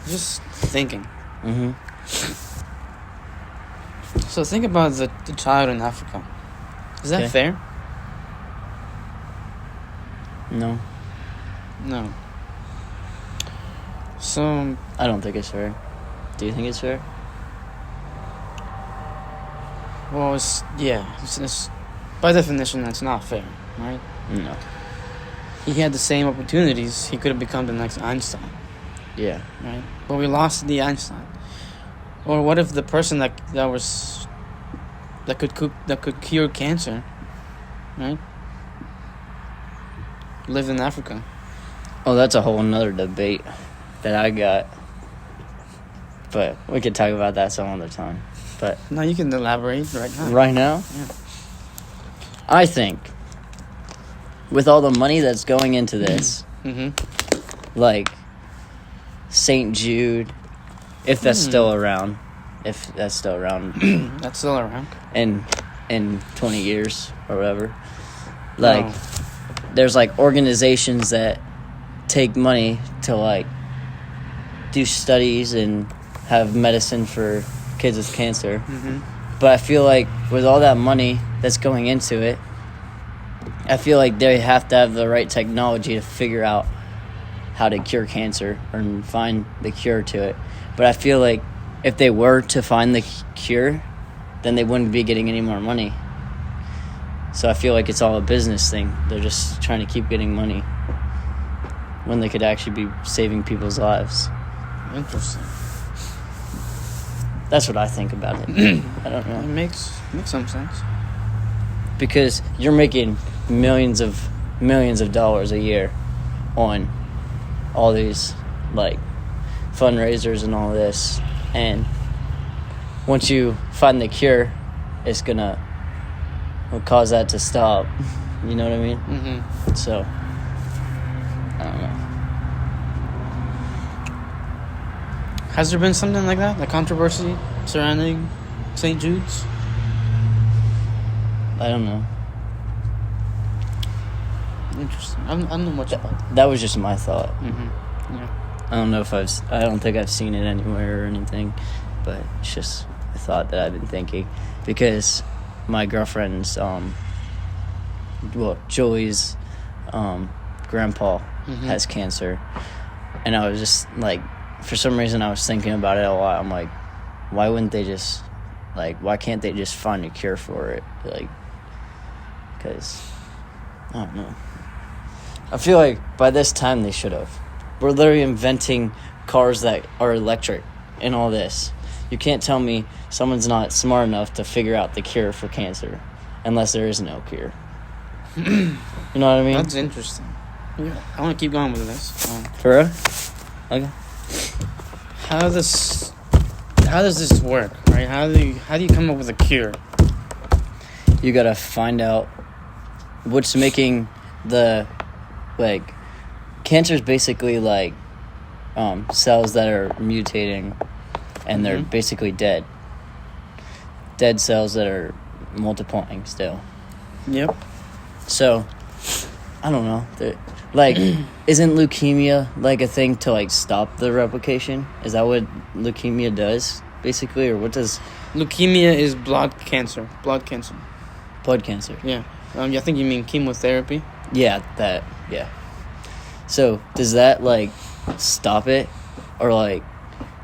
Speaker 2: Just thinking.
Speaker 1: Mm-hmm.
Speaker 2: So think about the child in Africa. Is that
Speaker 1: Okay.
Speaker 2: fair?
Speaker 1: No,
Speaker 2: No. So
Speaker 1: I don't think it's fair. Do you think it's fair?
Speaker 2: well, it's by definition that's not fair, right?
Speaker 1: No.
Speaker 2: He had the same opportunities. He could have become the next Einstein,
Speaker 1: Yeah.
Speaker 2: right? But we lost the Einstein. Or what if the person that could cure cancer, right? Lived in Africa.
Speaker 1: Oh, that's a whole nother debate that I got. But we could talk about that some other time. But
Speaker 2: Now you can elaborate right now.
Speaker 1: right now,
Speaker 2: Yeah.
Speaker 1: I think with all the money that's going into this,
Speaker 2: Mm-hmm.
Speaker 1: like St. Jude, if that's still around,
Speaker 2: That's still around.
Speaker 1: in 20 years or whatever, like
Speaker 2: Oh.
Speaker 1: there's like organizations that take money to like do studies and have medicine for kids with cancer.
Speaker 2: Mm-hmm.
Speaker 1: But I feel like with all that money that's going into it, I feel like they have to have the right technology to figure out how to cure cancer or find the cure to it. But I feel like if they were to find the cure, then they wouldn't be getting any more money. So I feel like it's all a business thing. They're just trying to keep getting money when they could actually be saving people's lives.
Speaker 2: Interesting.
Speaker 1: That's what I think about it. I don't
Speaker 2: It
Speaker 1: know.
Speaker 2: makes some sense.
Speaker 1: Because you're making millions of dollars a year on all these like fundraisers and all this, and once you find the cure, it's gonna cause that to stop. You know what I mean?
Speaker 2: Mm-hmm.
Speaker 1: So I don't know.
Speaker 2: Has there been something like that? Like controversy surrounding St. Jude's?
Speaker 1: I don't know.
Speaker 2: Interesting. I don't know much about that.
Speaker 1: That was just my thought.
Speaker 2: Mm-hmm. Yeah.
Speaker 1: I don't know if I don't think I've seen it anywhere or anything, but it's just a thought that I've been thinking because my girlfriend's, Julie's, grandpa has cancer, and I was just like, for some reason I was thinking about it a lot. I'm like, why can't they just find a cure for it? Like, because I don't know. I feel like by this time they should have. We're literally inventing cars that are electric and all this. You can't tell me someone's not smart enough to figure out the cure for cancer unless there is no cure. You know what I mean?
Speaker 2: That's interesting. Yeah. I want to keep going with this.
Speaker 1: For real? Okay.
Speaker 2: How does this work, right? How do you come up with a cure?
Speaker 1: you gotta find out what's making the, like, cancer is basically like cells that are mutating and they're basically dead cells that are multiplying still.
Speaker 2: Yep.
Speaker 1: So I don't know, like isn't leukemia like a thing to like stop the replication? Is that what leukemia does basically, or what does
Speaker 2: Leukemia is blood cancer.
Speaker 1: Blood cancer?
Speaker 2: Yeah. I think you mean chemotherapy.
Speaker 1: Yeah, that. Yeah. So does that like stop it or like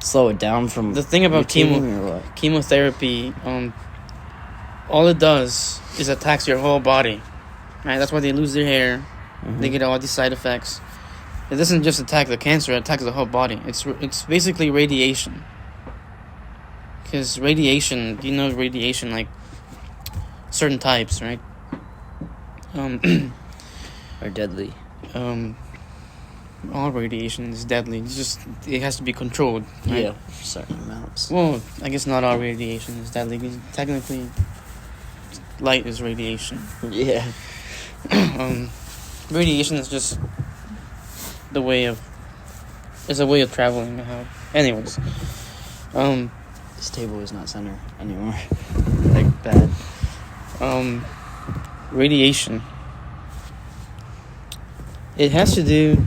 Speaker 1: slow it down from
Speaker 2: the thing about chemotherapy? All it does is attacks your whole body. Right. That's why they lose their hair. They get all these side effects. It doesn't just attack the cancer; it attacks the whole body. It's basically radiation. Because radiation, radiation, like certain types, right?
Speaker 1: Are deadly.
Speaker 2: All radiation is deadly. It has to be controlled. Right?
Speaker 1: Yeah, certain amounts.
Speaker 2: Well, I guess not all radiation is deadly. Because technically, light is radiation.
Speaker 1: Yeah.
Speaker 2: Radiation is just a way of traveling. Anyways,
Speaker 1: this table is not center anymore. Like bad.
Speaker 2: Radiation. It has to do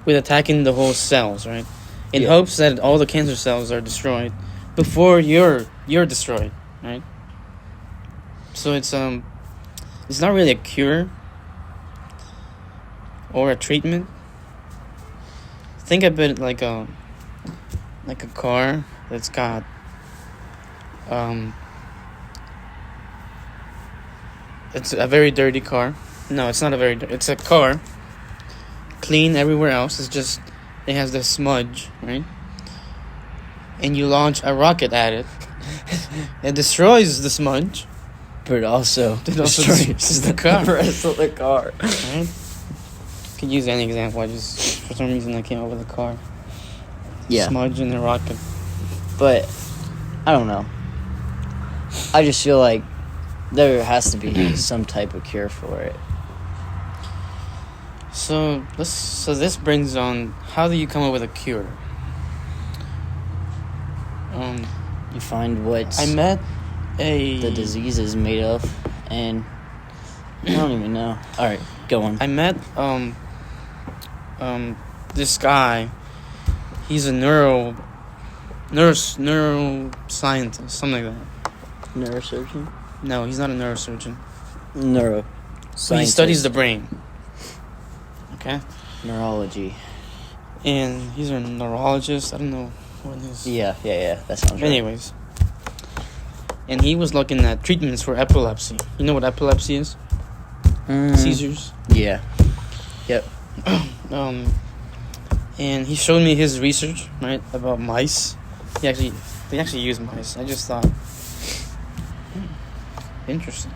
Speaker 2: with attacking the whole cells, right? In hopes that all the cancer cells are destroyed before you're destroyed, right? So it's not really a cure or a treatment. Think of it like a car that's got it's a very dirty car. No, it's not a very dirty. It's a car clean everywhere else. It's just it has the smudge, right? And you launch a rocket at it. It destroys the smudge.
Speaker 1: But it also destroys
Speaker 2: the car.
Speaker 1: The rest of the car.
Speaker 2: Right? Could use any example. For some reason I came up with a car.
Speaker 1: Yeah.
Speaker 2: Smudge in the rocket.
Speaker 1: But I don't know. I just feel like there has to be some type of cure for it.
Speaker 2: So this brings on, how do you come up with a cure?
Speaker 1: You find what
Speaker 2: I met
Speaker 1: the disease is made of, and I don't even know. All right, go on.
Speaker 2: I met this guy. He's a neuroscientist, something like that.
Speaker 1: Neurosurgeon?
Speaker 2: No, he's not a neurosurgeon.
Speaker 1: Neuroscientist.
Speaker 2: He studies the brain. Okay.
Speaker 1: Neurology.
Speaker 2: And he's a neurologist. I don't know what his.
Speaker 1: Yeah. That sounds right.
Speaker 2: Anyways. And he was looking at treatments for epilepsy. You know what epilepsy is? Seizures.
Speaker 1: Yeah. Yep.
Speaker 2: And he showed me his research, right, about mice. They actually use mice. I just thought, interesting.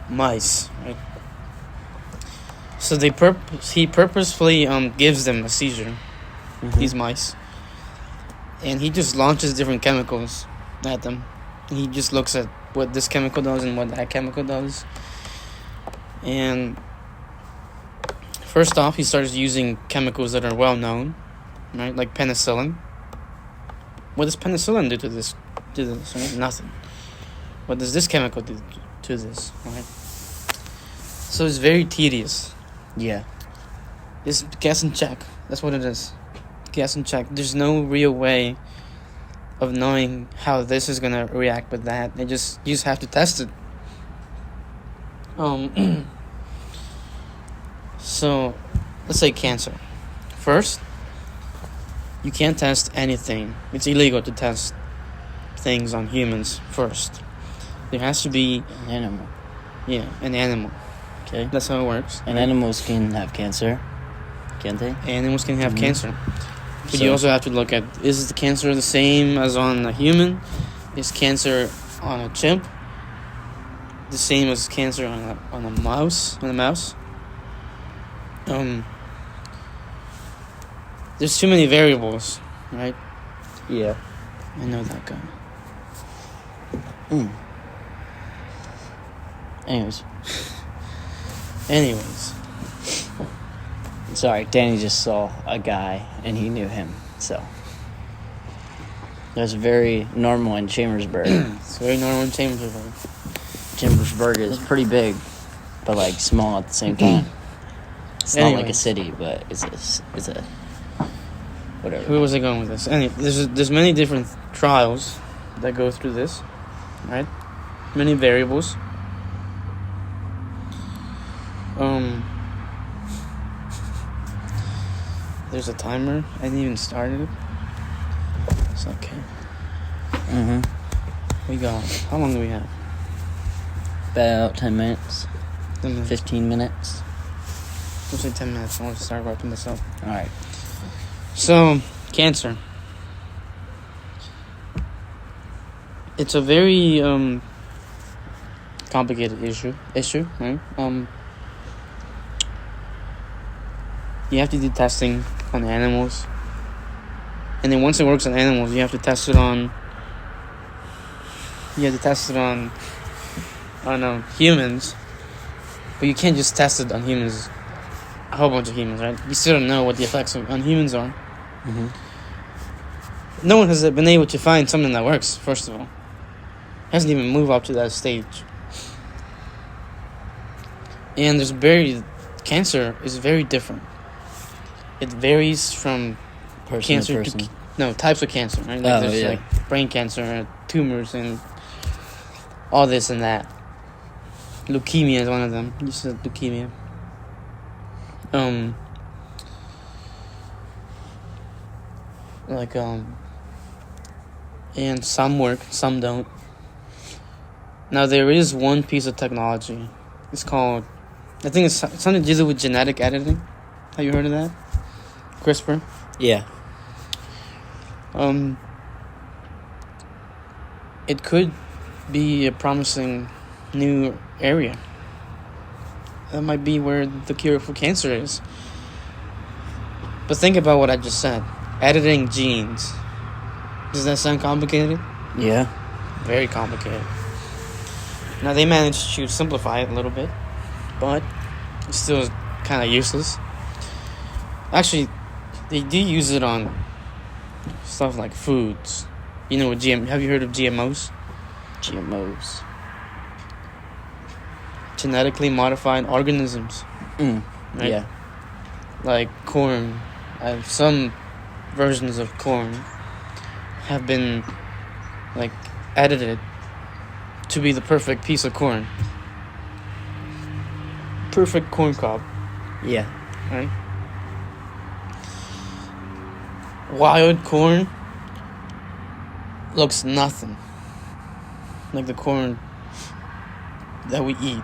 Speaker 2: Mice, right? So he purposefully gives them a seizure, these mice, and he just launches different chemicals at them. He just looks at what this chemical does and what that chemical does. And first off, he starts using chemicals that are well known, right? Like penicillin. What does penicillin do to this? Right? Nothing. What does this chemical do to this? Right? So it's very tedious.
Speaker 1: Yeah.
Speaker 2: It's guess and check. That's what it is. Guess and check. There's no real way of knowing how this is gonna react with that. You just have to test it. So, let's say cancer. First, you can't test anything. It's illegal to test things on humans first. There has to be
Speaker 1: an animal.
Speaker 2: Yeah, an animal.
Speaker 1: Okay.
Speaker 2: That's how it works.
Speaker 1: And animals can have cancer, can't they?
Speaker 2: Animals can have cancer. But you also have to look at, is the cancer the same as on a human? Is cancer on a chimp the same as cancer on a mouse? There's too many variables, right?
Speaker 1: Yeah.
Speaker 2: I know that guy. Anyways.
Speaker 1: Sorry, Danny just saw a guy and he knew him, so. That's very normal in Chambersburg.
Speaker 2: It's very normal in Chambersburg.
Speaker 1: Chambersburg is pretty big, but like small at the same time. It's not like a city, but it's a whatever.
Speaker 2: Where was I going with this? There's many different trials that go through this, right? Many variables. There's a timer. I didn't even start it. It's okay. We got. How long do we have?
Speaker 1: About 10 minutes.
Speaker 2: 10 minutes.
Speaker 1: 15 minutes.
Speaker 2: We'll say 10 minutes. I want to start wrapping this up.
Speaker 1: All right.
Speaker 2: So, cancer. It's a very complicated issue, right? You have to do testing on animals. And then once it works on animals, you have to test it on humans. But you can't just test it on humans, a whole bunch of humans, right? You still don't know what the effects on humans are.
Speaker 1: Mm-hmm.
Speaker 2: No one has been able to find something that works, first of all. Hasn't even moved up to that stage. And cancer is very different. It varies from cancer to types of cancer, right? Like there's like brain cancer, tumors, and all this and that. Leukemia is one of them. You said leukemia. And some work, some don't. Now there is one piece of technology. It's called, I think it's something to do with genetic editing. Have you heard of that? CRISPR.
Speaker 1: Yeah.
Speaker 2: It could be a promising new area. That might be where the cure for cancer is. But think about what I just said. Editing genes. Does that sound complicated?
Speaker 1: Yeah.
Speaker 2: Very complicated. Now, they managed to simplify it a little bit, but it's still kind of useless. Actually, they do use it on stuff like foods. You know, have you heard of GMOs?
Speaker 1: GMOs.
Speaker 2: Genetically modified organisms. Right?
Speaker 1: Yeah.
Speaker 2: Like corn. Some versions of corn have been, like, edited to be the perfect piece of corn. Perfect corn cob.
Speaker 1: Yeah.
Speaker 2: Right? Wild corn looks nothing like the corn that we eat.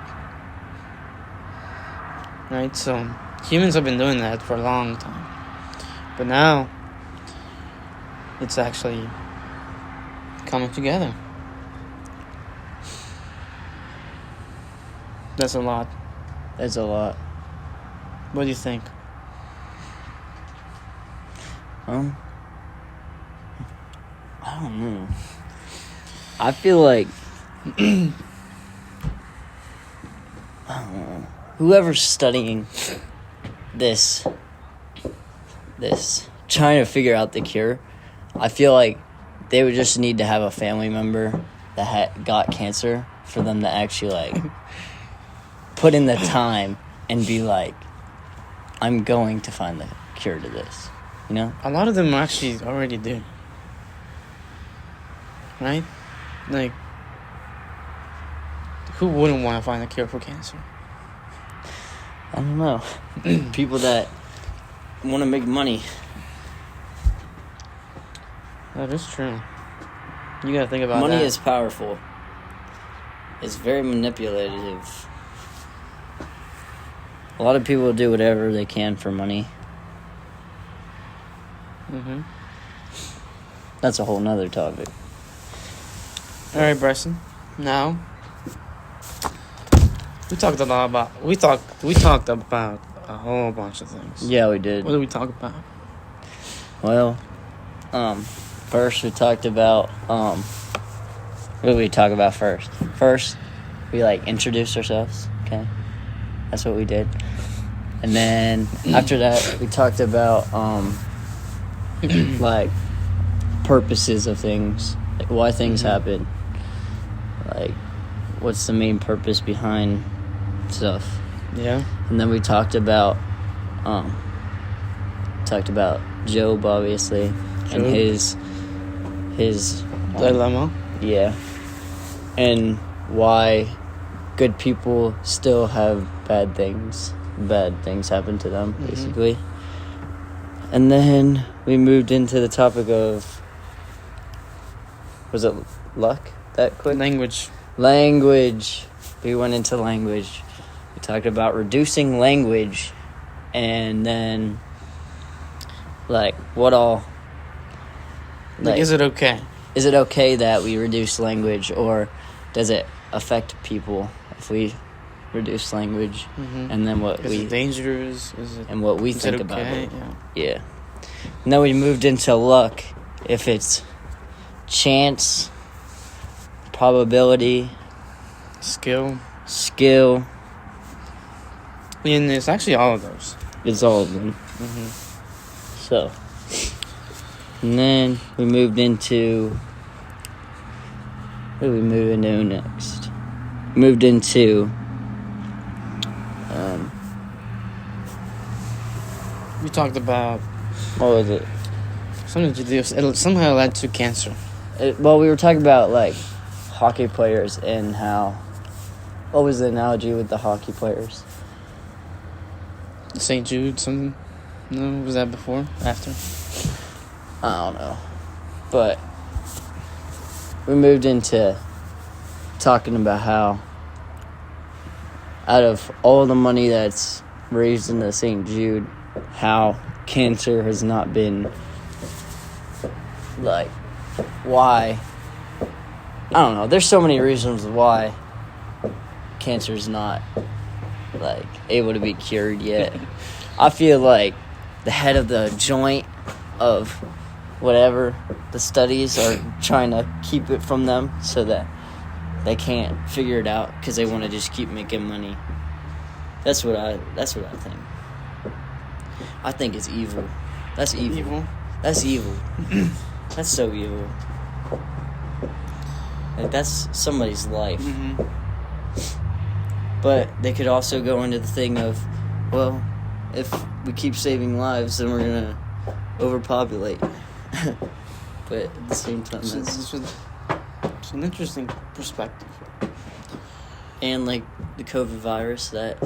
Speaker 2: Right? So, humans have been doing that for a long time. But now, it's actually coming together. That's a lot.
Speaker 1: That's a lot.
Speaker 2: What do you think?
Speaker 1: I don't know. I feel like I don't know. Whoever's studying this trying to figure out the cure, I feel like they would just need to have a family member that got cancer for them to actually like put in the time and be like, I'm going to find the cure to this. You know?
Speaker 2: A lot of them actually already do. Right? Like, who wouldn't want to find a cure for cancer?
Speaker 1: I don't know. People that want to make money.
Speaker 2: That is true. You gotta think about
Speaker 1: money
Speaker 2: that.
Speaker 1: Money is powerful. It's very manipulative. A lot of people will do whatever they can for money.
Speaker 2: Mm-hmm.
Speaker 1: That's a whole nother topic.
Speaker 2: All right, Bryson. Now, we talked about a whole bunch of things.
Speaker 1: Yeah, we did.
Speaker 2: What did we talk about?
Speaker 1: Well, first we talked about what did we talk about first? First, we like introduced ourselves. Okay, that's what we did. And then after that, we talked about like purposes of things, like why things happen, like what's the main purpose behind stuff.
Speaker 2: Yeah.
Speaker 1: And then we talked about Job, obviously, and his
Speaker 2: dilemma.
Speaker 1: Yeah, and why good people still have bad things happen to them, basically. And then we moved into the topic of, was it luck that quick? Language. We went into language. We talked about reducing language, and then like what all,
Speaker 2: like, is it okay?
Speaker 1: Is it okay that we reduce language, or does it affect people if we reduce language? And then what
Speaker 2: is it dangerous? Is it,
Speaker 1: and what we
Speaker 2: is
Speaker 1: think
Speaker 2: it okay?
Speaker 1: about it. Yeah. And then we moved into luck, if it's chance, probability,
Speaker 2: skill. And it's actually all of those.
Speaker 1: It's all of them. So, and then we moved into, what did we move into next? Moved into
Speaker 2: we talked about,
Speaker 1: what was it?
Speaker 2: something to do. It somehow led to cancer.
Speaker 1: Well, we were talking about like hockey players and how, what was the analogy with the hockey players?
Speaker 2: St. Jude, something? No, was that before? After?
Speaker 1: I don't know. But we moved into talking about how out of all the money that's raised in the St. Jude, how cancer has not been, like, why? I don't know. There's so many reasons why cancer's not, like, able to be cured yet. I feel like the head of the joint of whatever the studies are trying to keep it from them so that they can't figure it out because they want to just keep making money. That's what I think. I think it's evil. That's evil. That's evil. That's so evil. Like, that's somebody's life. But they could also go into the thing of, well, if we keep saving lives, then we're gonna overpopulate. But at the same time,
Speaker 2: it's an interesting perspective.
Speaker 1: And like the COVID virus, that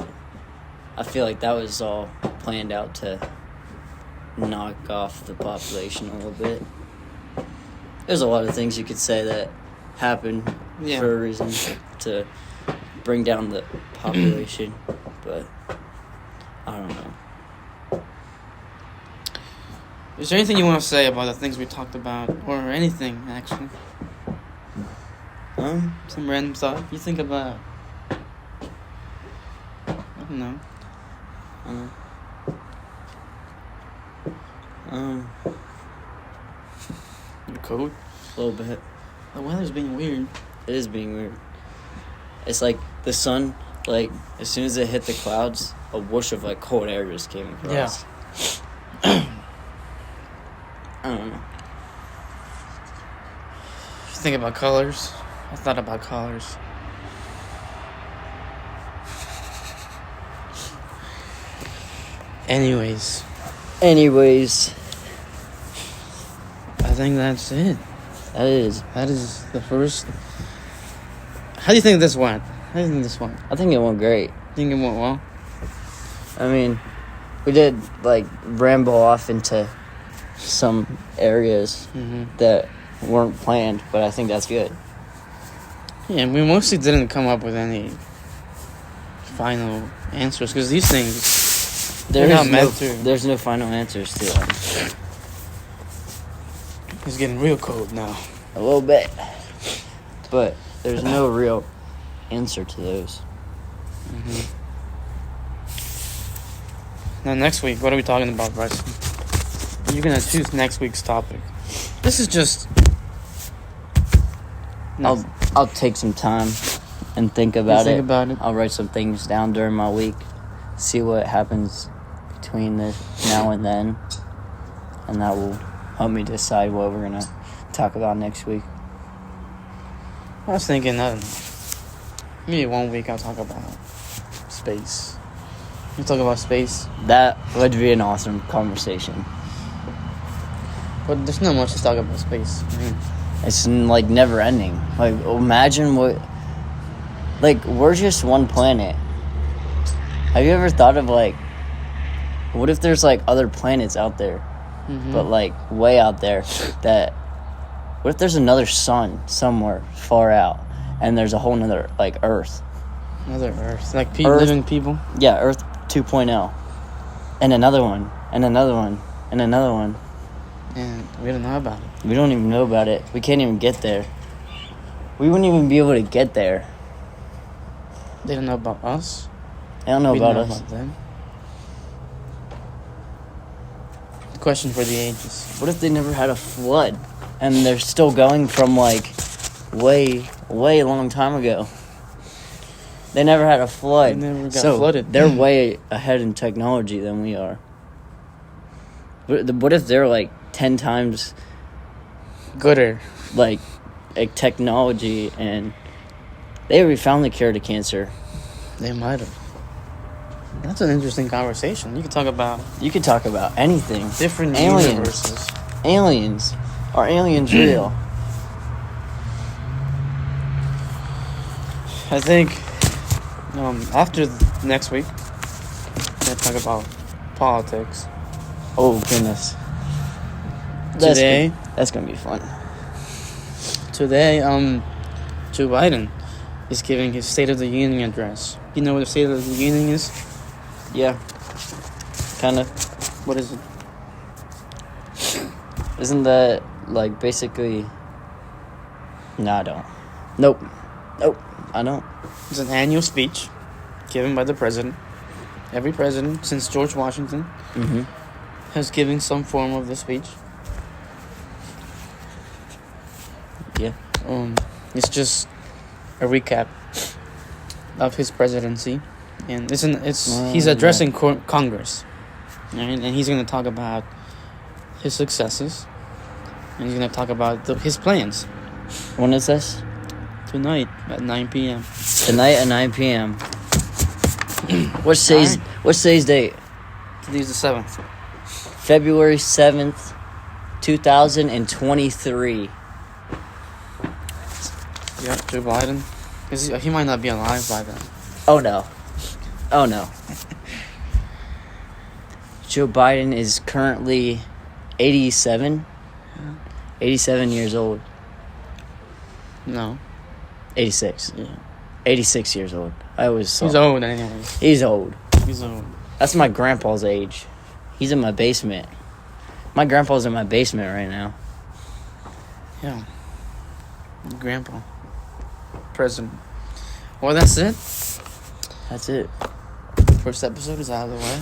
Speaker 1: I feel like that was all planned out to knock off the population a little bit. There's a lot of things you could say that happened for a reason to bring down the population, but I don't know.
Speaker 2: Is there anything you want to say about the things we talked about, or anything actually? Some random thought you think about? I don't know. Your cold?
Speaker 1: A little bit.
Speaker 2: The weather's being weird.
Speaker 1: It is being weird. It's like the sun, like, as soon as it hit the clouds, a whoosh of, like, cold air just came across.
Speaker 2: Yeah.
Speaker 1: I don't know.
Speaker 2: You think about colors? I thought about colors. Anyways, I think that's it.
Speaker 1: That is
Speaker 2: the first. How do you think this went?
Speaker 1: I think it went great.
Speaker 2: Think it went well?
Speaker 1: I mean, we did, like, ramble off into some areas that weren't planned, but I think that's good.
Speaker 2: Yeah, we mostly didn't come up with any final answers, because these things, they're not meant to.
Speaker 1: There's no final answers to them.
Speaker 2: It's getting real cold now.
Speaker 1: A little bit. But there's no real answer to those.
Speaker 2: Now, next week, what are we talking about, Bryson? You're going to choose next week's topic. This is just...
Speaker 1: I'll take some time and think about
Speaker 2: Think about it.
Speaker 1: I'll write some things down during my week, see what happens between this now and then, and that will help me decide what we're gonna talk about next week.
Speaker 2: I was thinking, maybe 1 week I'll talk about space. You talk about space,
Speaker 1: That would be an awesome conversation.
Speaker 2: but there's not much to talk about space. I mean,
Speaker 1: It's like never ending. Like imagine what, like we're just one planet. Have you ever thought of like, what if there's like other planets out there, but like way out there that, what if there's another sun somewhere far out and there's a whole nother like Earth?
Speaker 2: another Earth, like
Speaker 1: Earth.
Speaker 2: living people.
Speaker 1: Yeah, Earth 2.0. And another one, and another one, and another one.
Speaker 2: And we don't know about it.
Speaker 1: We don't even know about it. We can't even get there. We wouldn't even be able to get there.
Speaker 2: They don't know about us.
Speaker 1: They don't know
Speaker 2: We
Speaker 1: about
Speaker 2: don't know
Speaker 1: us.
Speaker 2: about them. The question for the ages.
Speaker 1: What if they never had a flood? And they're still going from like way long time ago. They never had a flood.
Speaker 2: They never got
Speaker 1: so
Speaker 2: flooded.
Speaker 1: They're way ahead in technology than we are. What if they're like 10 times
Speaker 2: Gooder.
Speaker 1: like technology, and they already found the cure to cancer?
Speaker 2: They might have. That's an interesting conversation. You could talk about
Speaker 1: You could talk about anything.
Speaker 2: different
Speaker 1: Aliens.
Speaker 2: universes.
Speaker 1: Aliens. Are aliens real?
Speaker 2: I think after next week, we're going to talk about politics.
Speaker 1: Oh goodness.
Speaker 2: Today,
Speaker 1: That's gonna be fun.
Speaker 2: Joe Biden is giving his State of the Union address. You know what the State of the Union is?
Speaker 1: Yeah. Kind of.
Speaker 2: What is it?
Speaker 1: Isn't that like basically? No, I don't. Nope. I don't.
Speaker 2: It's an annual speech given by the president. Every president since George Washington has given some form of the speech.
Speaker 1: Yeah.
Speaker 2: It's just a recap of his presidency, and he's addressing Congress, right? And he's going to talk about his successes, and he's going to talk about his plans.
Speaker 1: When is this?
Speaker 2: Tonight at 9 p.m.
Speaker 1: Tonight at 9 p.m. What's today's date?
Speaker 2: Today's the 7th.
Speaker 1: February 7th, 2023.
Speaker 2: Yeah, Joe Biden. He might not be alive by then.
Speaker 1: Oh no. Joe Biden is currently 87. 87 years old.
Speaker 2: No.
Speaker 1: 86.
Speaker 2: Yeah.
Speaker 1: 86 years old. I always saw.
Speaker 2: He's old anyways.
Speaker 1: He's old.
Speaker 2: He's old.
Speaker 1: That's my grandpa's age. He's in my basement. My grandpa's in my basement right now.
Speaker 2: Yeah. Grandpa. President. Well, that's it.
Speaker 1: That's it.
Speaker 2: First episode is out of the way.